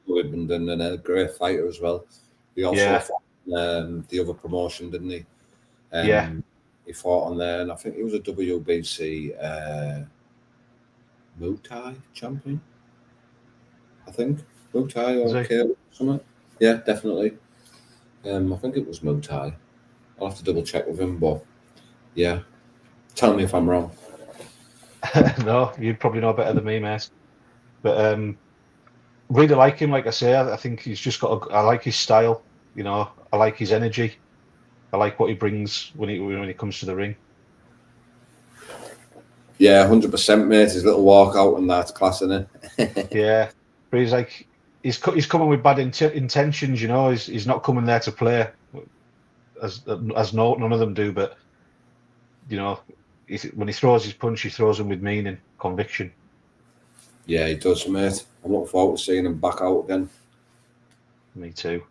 Bendon and a great fighter as well. He also fought the other promotion, didn't he? He fought on there, and I think he was a WBC Muay Thai champion. I think Muay Thai or something. Yeah, definitely. I think it was Muay Thai. I'll have to double check with him, but yeah. Tell me if I'm wrong. No, you'd probably know better than me, mate. But really like him. Like I say, I think he's just got. I like his style. You know, I like his energy. I like what he brings when he comes to the ring. Yeah, 100%, mate. His little walkout and that's class, isn't it? Yeah, but he's like he's coming with bad intentions. You know, he's not coming there to play, as none of them do. But you know, when he throws his punch, he throws them with meaning, conviction. Yeah, he does, mate. I'm looking forward to seeing him back out again. Me too.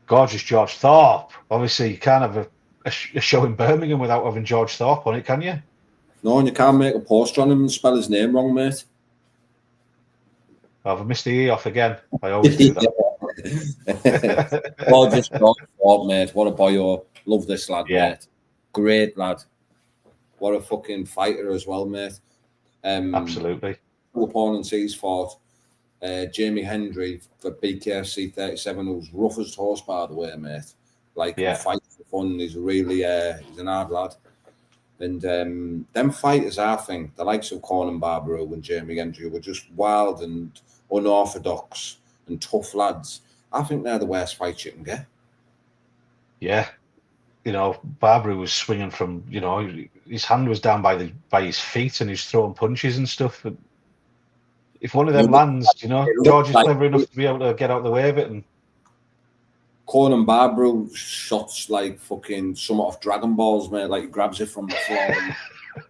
Gorgeous George Thorp. Obviously, you can't have a show in Birmingham without having George Thorp on it, can you? No, and you can't make a poster on him and spell his name wrong, mate. I've missed the E off again. I always do that. Gorgeous George Thorp, mate. What a boy. Love this lad, mate. Great lad. What a fucking fighter as well, mate. Absolutely. Two opponents he's fought. Jamie Hendry for BKFC 37, who's rough as toast, by the way, mate. Like, fight for fun. He's really, he's an hard lad. And them fighters, I think, the likes of Conan Barbaro and Jamie Hendry were just wild and unorthodox and tough lads. I think they're the worst fights you can get. Yeah. You know, Barbaro was swinging from, you know, his hand was down by his feet and he's throwing punches and stuff. And if one of them lands, you know, George is clever enough to be able to get out of the way of it. And Conan Barbaro shots like fucking some off Dragon Balls, mate. Like he grabs it from the floor.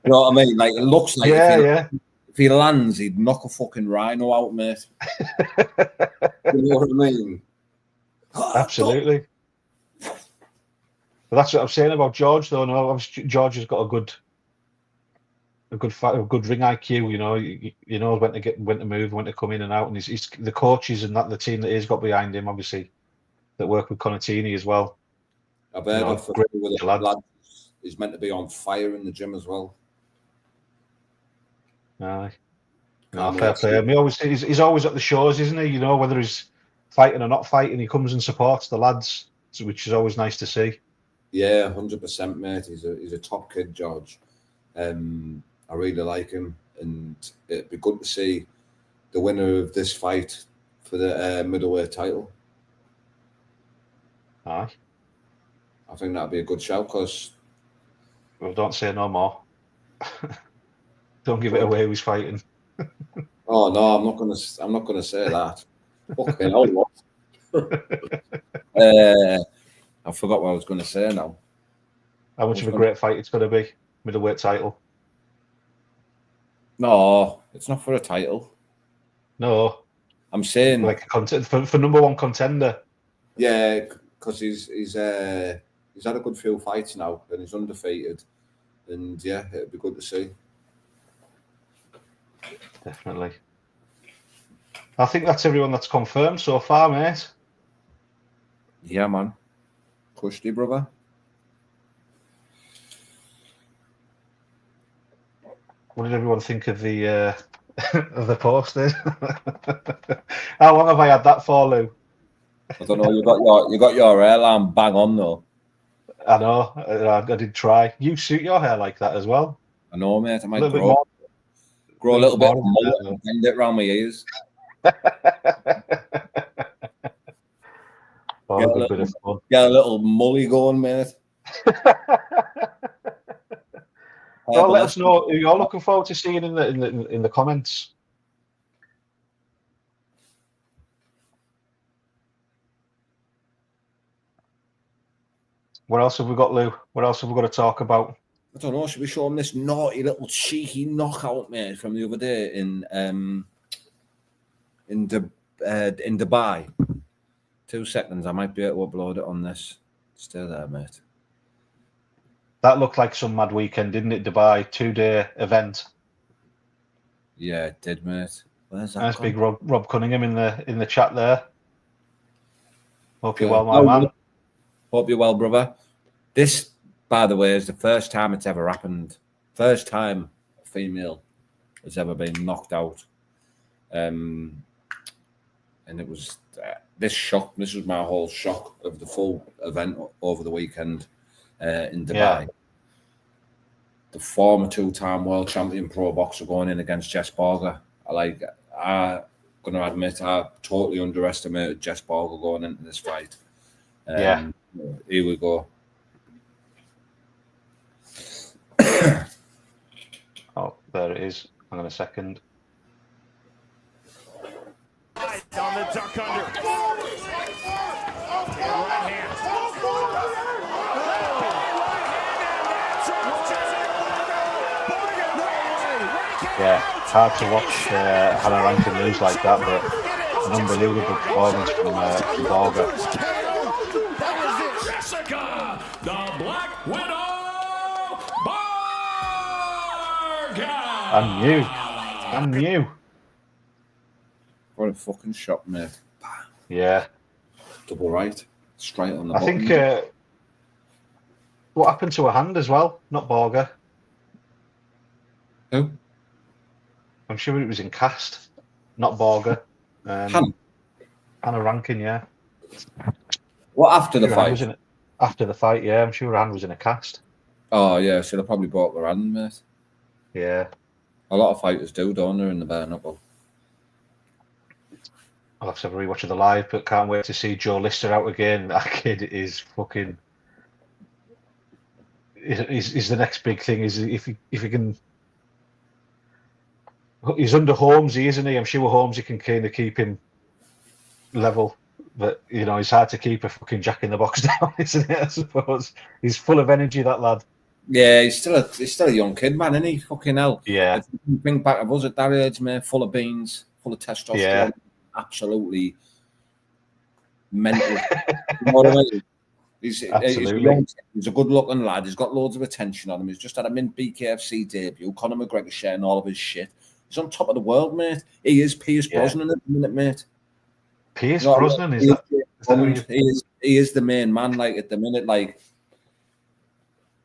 You know what I mean? Like it looks like if he lands, he'd knock a fucking rhino out, mate. You know what I mean? Absolutely. But that's what I'm saying about George, though. No, obviously George has got a good ring IQ. You know, he knows when to move, when to come in and out, and he's the coaches and the team that he's got behind him, obviously, that work with Conatini as well. I've heard with the lad. He's meant to be on fire in the gym as well. Aye. No, fair play. I mean, he's always at the shows, isn't he? You know, whether he's fighting or not fighting, he comes and supports the lads, which is always nice to see. Yeah, 100%, mate. He's a top kid, George. I really like him, and it'd be good to see the winner of this fight for the middleweight title. Aye. I think that'd be a good shout, because... Well, don't say no more. Don't give it away who's fighting. Oh no, I'm not gonna say that. Fucking hell, what? I forgot what I was going to say now. How much of a great fight it's going to be? Middleweight title? No, it's not for a title. No, I'm saying like for number one contender. Yeah, because he's had a good few fights now and he's undefeated, and yeah, it'd be good to see. Definitely. I think that's everyone that's confirmed so far, mate. Yeah, man. Cushy, brother. What did everyone think of the of the post then? How long have I had that for, Lou? I don't know. You got your hairline bang on though. I know. I did try. You suit your hair like that as well. I know, mate. I might grow a little bit of mullet and bend it around my ears. Get a little mully going, mate. Well, let us know who you're looking forward to seeing in the comments. What else have we got, Lou? What else have we got to talk about? I don't know. Should we show them this naughty little cheeky knockout, mate, from the other day in Dubai? 2 seconds. I might be able to upload it on this. Stay there, mate. That looked like some mad weekend, didn't it? Dubai 2-day event. Yeah, it did, mate. Where's that? Nice big Rob Cunningham in the chat there. Hope you're well, my man. Hope you're well, brother. This, by the way, is the first time it's ever happened. First time a female has ever been knocked out. And it was this shock. This was my whole shock of the full event over the weekend in Dubai. Yeah. The former 2-time world champion pro boxer going in against Jess Borger. I'm going to admit I totally underestimated Jess Borger going into this fight. Yeah. Here we go. Oh, there it is. Hang on a second. On the duck under. Right hand. Yeah, hard to watch Hannah Rankin lose like that, but an unbelievable performance from Borger. Jessica, the Black Widow, Borger. I'm new. What a fucking shot, mate. Yeah. Double right. Straight on the I button. think what happened to her hand as well, not Borger. Who? I'm sure it was in cast, not Borger. Hannah Rankin, yeah. What, after the fight? After the fight, yeah. I'm sure her hand was in a cast. Oh, yeah. Should have probably bought her hand, mate. Yeah. A lot of fighters do, don't they, in the bare knuckle. I'll have to have a rewatch of the live, but can't wait to see Joe Lister out again. That kid is fucking... Is the next big thing. Is if he can... He's under Holmes, isn't he? I'm sure Holmes can kind of keep him level But you know, it's hard to keep a fucking Jack in the Box down, isn't it? I suppose he's full of energy, that lad. Yeah, he's still a young kid, man, isn't he? Fucking hell. Yeah. If you think back of us at that age, man, full of beans, full of testosterone, Yeah. absolutely mental. You know what I mean? He's a young kid, he's a good-looking lad. He's got loads of attention on him. He's just had a mint BKFC debut. Conor McGregor sharing all of his shit. He's on top of the world, mate. He is Pierce Brosnan at the minute, mate. Pierce Brosnan is that? He is the main man, like at the minute. Like,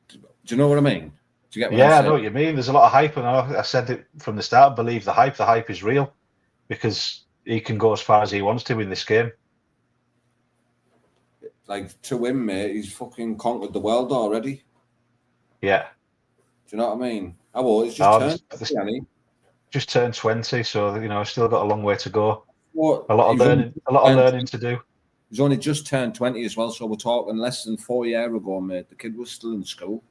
do you know what I mean? Do you get what I'm I saying? know what you mean. There's a lot of hype, and I said it from the start. I believe the hype. The hype is real because he can go as far as he wants to in this game. Like, to him, mate, he's fucking conquered the world already. Yeah. Do you know what I mean? He's just turned 20, so you know, still got a long way to go. What? A lot of learning to do. He's only just turned 20 as well, so we're talking less than 4 years ago, mate. The kid was still in school.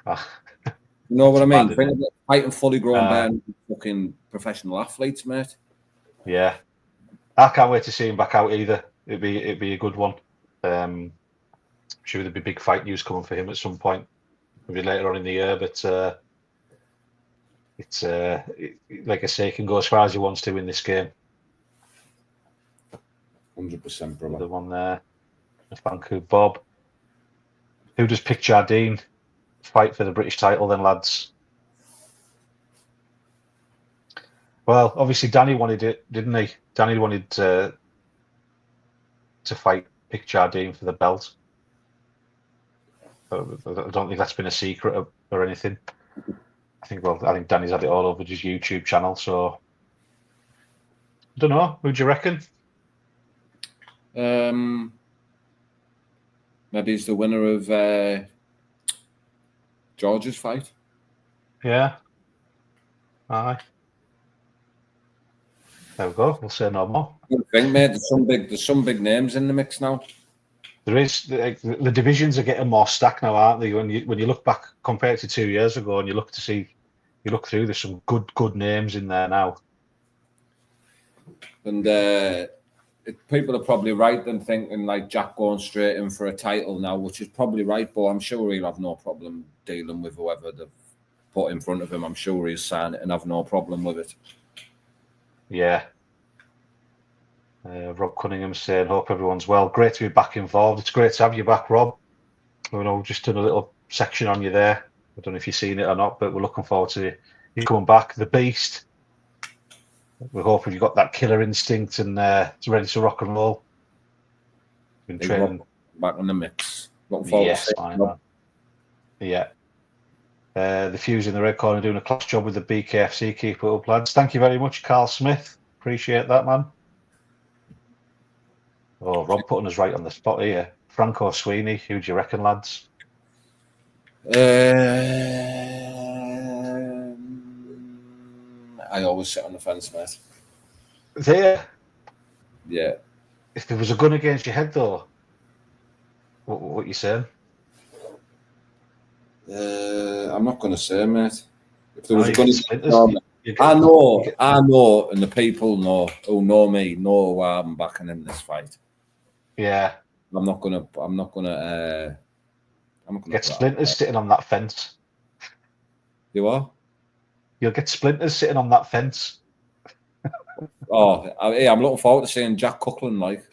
You know what I mean? Fighting fully grown men, fucking professional athletes, mate. Yeah, I can't wait to see him back out either. It'd be a good one. I'm sure there'll be big fight news coming for him at some point, maybe later on in the year. But it's like I say, he can go as far as he wants to in this game. 100%, brother. The one there. Thank you, Bob. Who does pick Jardine fight for the British title then, lads? Well, obviously Danny wanted it, didn't he? Danny wanted to fight Pick Jardine for the belt. I don't think that's been a secret or anything. I think Danny's had it all over his YouTube channel, so I don't know. Who do you reckon? Maybe he's the winner of George's fight. Yeah. Aye. There we go. We'll say no more. I think, mate, there's some big names in the mix now. There is. The divisions are getting more stacked now, aren't they? When you look back compared to 2 years ago, and you look through, there's some good names in there now. And people are probably right in thinking like Jack going straight in for a title now, which is probably right, but I'm sure he'll have no problem dealing with whoever they've put in front of him. I'm sure he'll sign it and have no problem with it. Yeah. Rob Cunningham saying, hope everyone's well. Great to be back involved. It's great to have you back, Rob. Just done a little section on you there. I don't know if you've seen it or not, but we're looking forward to you coming back. The Beast. We're hoping you've got that killer instinct and it's ready to rock and roll. Been training. Back on the mix. Looking forward to fine, man. Yeah. The Fuse in the red corner doing a class job with the BKFC. Keep it up, lads. Thank you very much, Carl Smith. Appreciate that, man. Oh, Rob putting us right on the spot here. Franco Sweeney, who do you reckon, lads? I always sit on the fence, mate. There? Yeah. If there was a gun against your head, though, what you saying? I'm not going to say, mate. If there was a gun against I know, and the people who know me know why I'm backing in this fight. Yeah. I'm not gonna get splinters sitting on that fence. You are? You'll get splinters sitting on that fence. I'm looking forward to seeing Jack Coughlin, like.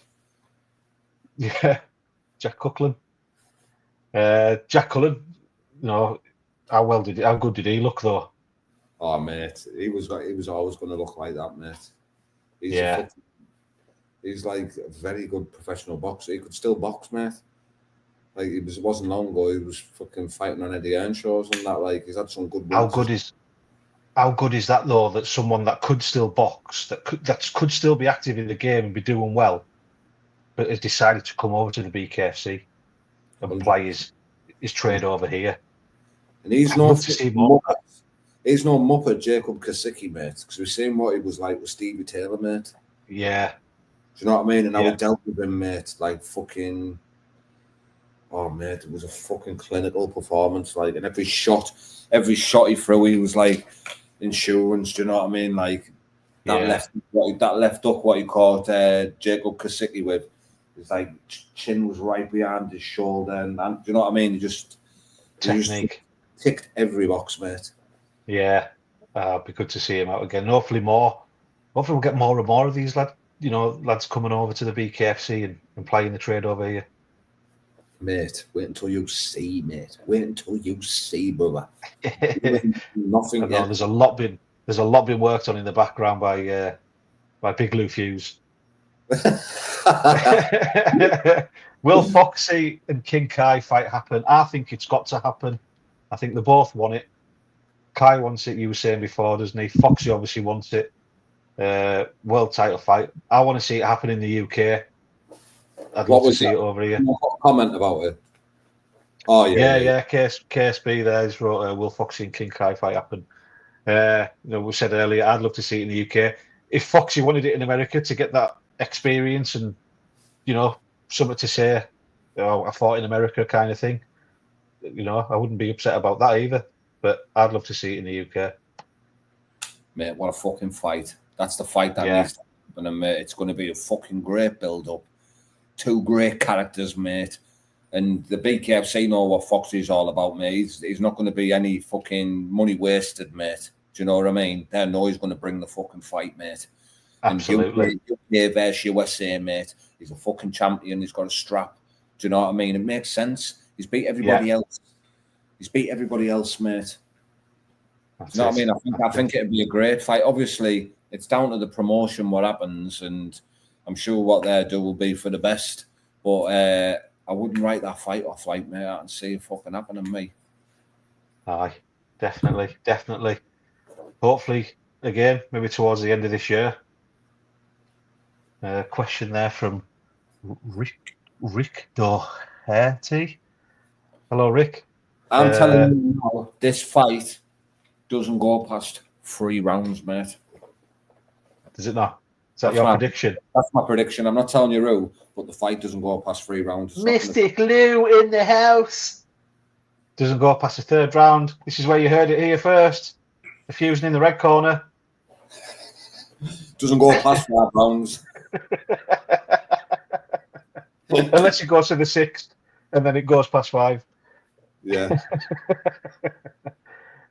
Yeah, Jack Coughlin. Jack Cullen, how good did he look though? Oh, mate, he was always going to look like that, mate. He's like a very good professional boxer. He could still box, mate. Like it wasn't long ago. He was fucking fighting on Eddie Earnshaws and that. Like he's had some good wins. How good is that though? That someone that could still box, that could still be active in the game and be doing well, but has decided to come over to the BKFC and play his trade over here. And he's no muppet Jacob Kasicki, mate. Because we've seen what he was like with Stevie Taylor, mate. Yeah. Do you know what I mean? And I dealt with him, mate, like fucking... Oh, mate, it was a fucking clinical performance. Like, and every shot he threw, he was like insurance. Do you know what I mean? Like that left hook, what he caught Jacob Kasicki with. His like chin was right behind his shoulder, and do you know what I mean? He just Technique. Ticked every box, mate. Yeah, it'd be good to see him out again. Hopefully more. Hopefully we'll get more and more of these lads coming over to the BKFC and playing the trade over here. Mate, wait until you see, mate. Wait until you see, brother. Nothing. I know, there's a lot been worked on in the background by Big Lou Fuse. Will Foxy and King Kai fight happen? I think it's got to happen. I think they both want it. Kai wants it, you were saying before, doesn't he? Foxy obviously wants it. World title fight. I want to see it happen in the UK. I'd love to see it over here. Comment about it. Oh yeah. KSB there's wrote Will Foxy and King Kai fight happen. We said earlier, I'd love to see it in the UK. If Foxy wanted it in America to get that experience and something to say, I fought in America kind of thing, I wouldn't be upset about that either. But I'd love to see it in the UK. Mate, what a fucking fight. That's the fight that needs to happen, and mate, it's going to be a fucking great build-up. Two great characters, mate. And the BKFC know what Foxy's all about, mate. He's not going to be any fucking money wasted, mate. Do you know what I mean? They know he's going to bring the fucking fight, mate. Absolutely. And UK versus USA, mate. He's a fucking champion. He's got a strap. Do you know what I mean? It makes sense. He's beat everybody else. He's beat everybody else, mate. Do you know what I mean? I think it'd be a great fight. Obviously, it's down to the promotion what happens, and I'm sure what they do will be for the best. But I wouldn't write that fight off, like, mate, and see it fucking happen to me. Aye, definitely. Hopefully, again, maybe towards the end of this year. Question there from Rick Doherty. Hello, Rick. I'm telling you now, this fight doesn't go past 3 rounds, mate. Does it not? Is that your prediction? That's my prediction. I'm not telling you who, but the fight doesn't go past 3 rounds. Mystic Lou in the house. Doesn't go past the 3rd round. This is where you heard it here first. The Fusing in the red corner. Doesn't go past 5 rounds. Unless it goes to the 6th, and then it goes past 5. Yeah.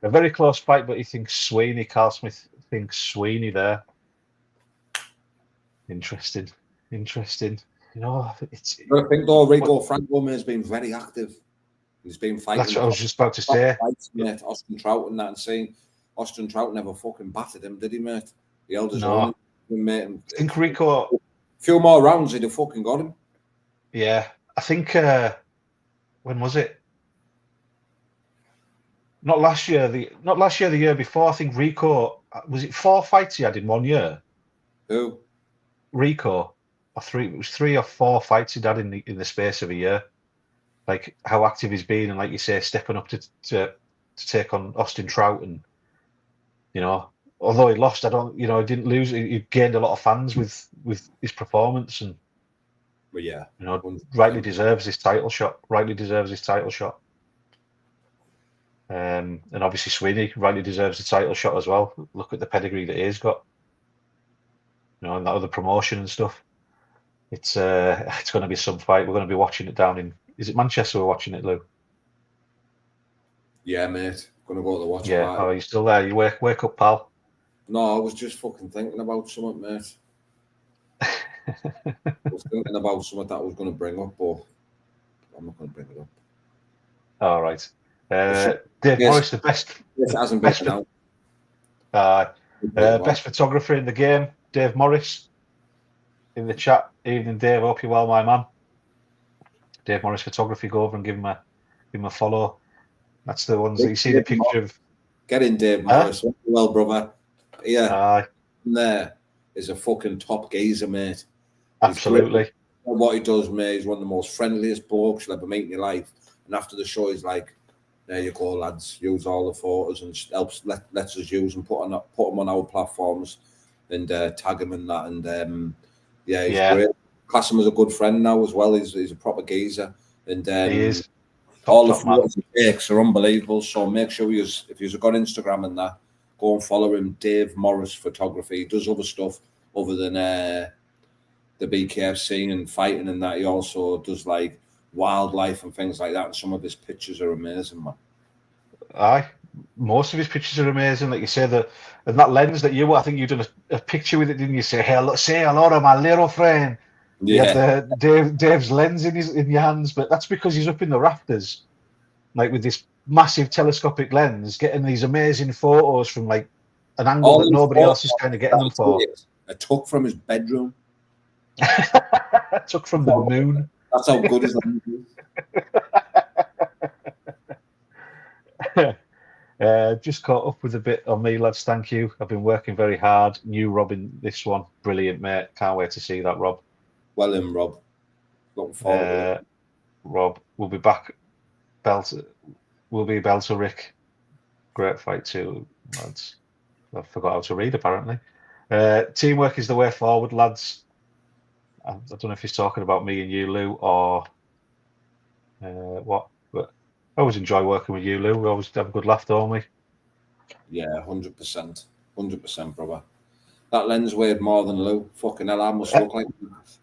A very close fight, but he thinks Sweeney. Carl Smith thinks Sweeney there. Interesting. It's. But I think though, Rico Franco has been very active. He's been fighting. That's what I was just about to say. Mate, Austin Trout and that, and seeing Austin Trout never fucking battered him, did he, mate? He held his own, mate. I think Rico. A few more rounds, he'd have fucking got him. Yeah, I think. When was it? Not last year. The year before. I think Rico, was it 4 fights he had in 1 year? Who? Rico, or 3. It was 3 or 4 fights he'd had in the space of a year. Like how active he's been, and like you say, stepping up to take on Austin Trout, and although he lost, he didn't lose. He gained a lot of fans with his performance, and but yeah, rightly deserves his title shot. And obviously Sweeney rightly deserves the title shot as well. Look at the pedigree that he's got, and that other promotion and stuff. It's going to be some fight. We're going to be watching it down in. Is it Manchester we're watching it, Lou? Yeah, mate. Gonna go to watch it. Yeah. Oh, you still there? You wake up, pal. No, I was just fucking thinking about something, mate. I was thinking about something that I was going to bring up, but I'm not going to bring it up. All right. Dave Morris, the best. Yes, it hasn't been out. Best photographer in the game, Dave Morris. In the chat, evening, Dave. Hope you're well, my man. Dave Morris Photography. Go over and give him a follow. That's the ones that you see the picture of. Get in, Dave Morris. Well, brother. Yeah. There is a fucking top geezer, mate. Absolutely. What he does, mate, he's one of the most friendliest blokes you'll ever meet in your life. And after the show, he's like, "There you go, lads. Use all the photos and lets us use and put them on our platforms and tag him and that." And he's great. Class him as a good friend now as well. He's a proper geezer, and he is. All the photos he takes are unbelievable. So make sure if you've got Instagram and that, go and follow him, Dave Morris Photography. He does other stuff other than the BKFC and fighting and that. He also does like wildlife and things like that. And some of his pictures are amazing, man. Aye, most of his pictures are amazing. Like you say, and that lens that I think you've done a picture with it, didn't you? Say hello to my little friend. You had Dave's lens in your hands, but that's because he's up in the rafters, like with this massive telescopic lens, getting these amazing photos from like an angle that nobody else is kind of getting them for. I took from his bedroom. Took from the moon. That's how good his lens is. Just caught up with a bit on me, lads. Thank you. I've been working very hard. New Rob in this one. Brilliant, mate. Can't wait to see that, Rob. Well in, Rob. Looking forward to it. Rob, we'll be back. We'll be Belter Rick. Great fight too, lads. I forgot how to read, apparently. Teamwork is the way forward, lads. I don't know if he's talking about me and you, Lou, or what. But I always enjoy working with you, Lou. We always have a good laugh, don't we? Yeah, 100%. 100%, brother. That lens weighed more than Lou. Fucking hell, I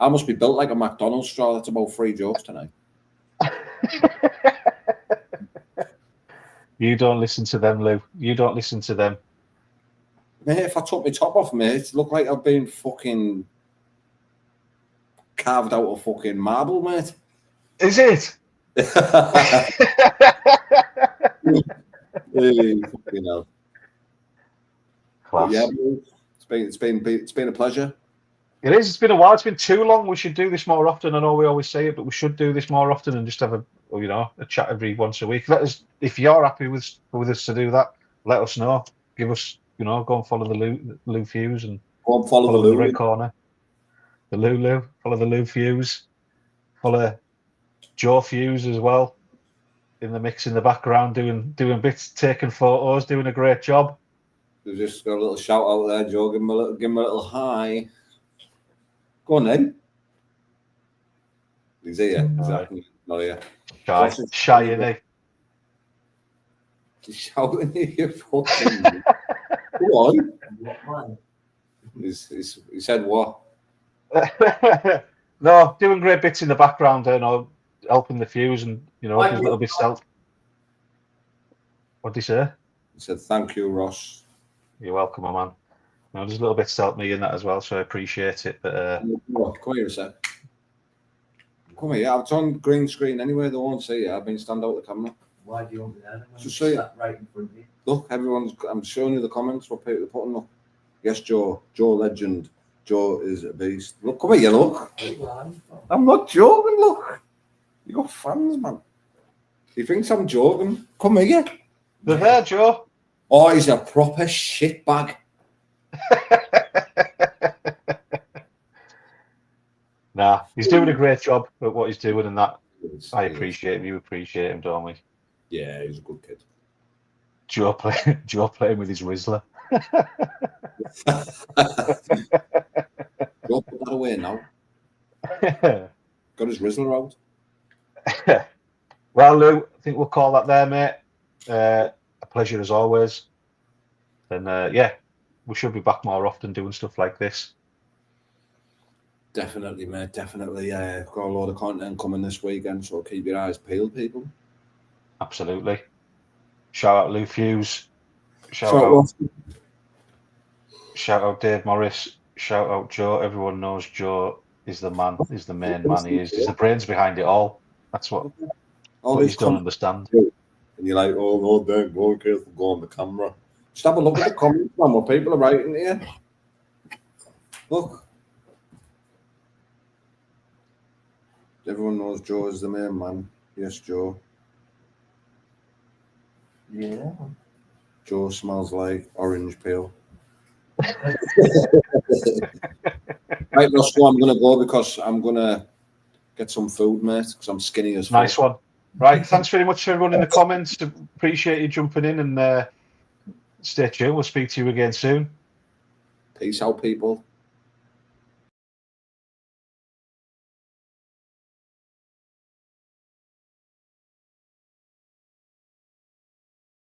must be built like a McDonald's straw. That's about 3 jokes tonight. You don't listen to them, Lou. You don't listen to them. Mate, if I took my top off, mate, it looked like I've been fucking carved out of fucking marble, mate. Is it? Hey, fucking hell. Class. Yeah, it's been a pleasure. It is. It's been a while. It's been too long. We should do this more often. I know we always say it, but we should do this more often and just have a chat every once a week. Let us, if you're happy with us to do that, let us know. Give us, go and follow the Lou Fuse and go and follow the Red Corner. The Lulu. Follow the Lou Fuse. Follow Joe Fuse as well. In the mix in the background, doing bits, taking photos, doing a great job. We just got a little shout out there, Joe. Give him a little hi. Go on then. He's here. Exactly. Not here. Shy, isn't he? He's shouting at you. Fucking. Come on. He said what? No, doing great bits in the background, helping the Fuse and just a little bit self. What did he say? He said, "Thank you, Ross." You're welcome, my man. There's a little bit to help me in that as well, so I appreciate it. But come here a sec. Come here. I've on green screen anyway. They won't see you. I've been stand out the camera. Why do you want me there? Just so you. Right in front of you. Look, I'm showing you the comments. What people are putting. Look. Yes, Joe. Joe legend. Joe is a beast. Look, come here. Look. I'm not joking. Look. You got fans, man. He thinks I'm joking. Come here. They're there, Joe. Oh, he's a proper shitbag. Nah, he's doing a great job at what he's doing, and that I appreciate him. You appreciate him, don't we? Yeah, he's a good kid. Joe playing with his Rizzler. Joe, put that away now. Got his Rizzler out. Well, Lou, I think we'll call that there, mate. A pleasure as always. And we should be back more often doing stuff like this. Definitely, mate. Definitely. Got a lot of content coming this weekend, so keep your eyes peeled, people. Absolutely. Shout out Lou Fuse. Shout out Dave Morris. Shout out Joe. Everyone knows Joe is the man. Is the main man. He is. He's the brains behind it all. That's what you don't understand. And you're like, oh no, don't go careful, go on the camera. Just have a look at the comments, man. What people are writing here. Look. Everyone knows Joe is the main man. Yes, Joe. Yeah. Joe smells like orange peel. Right, Roscoe, I'm going to go because I'm going to get some food, mate, because I'm skinny as fuck. Nice one. Right, thanks very much to everyone in the comments. Appreciate you jumping in and stay tuned. We'll speak to you again soon. Peace out, people.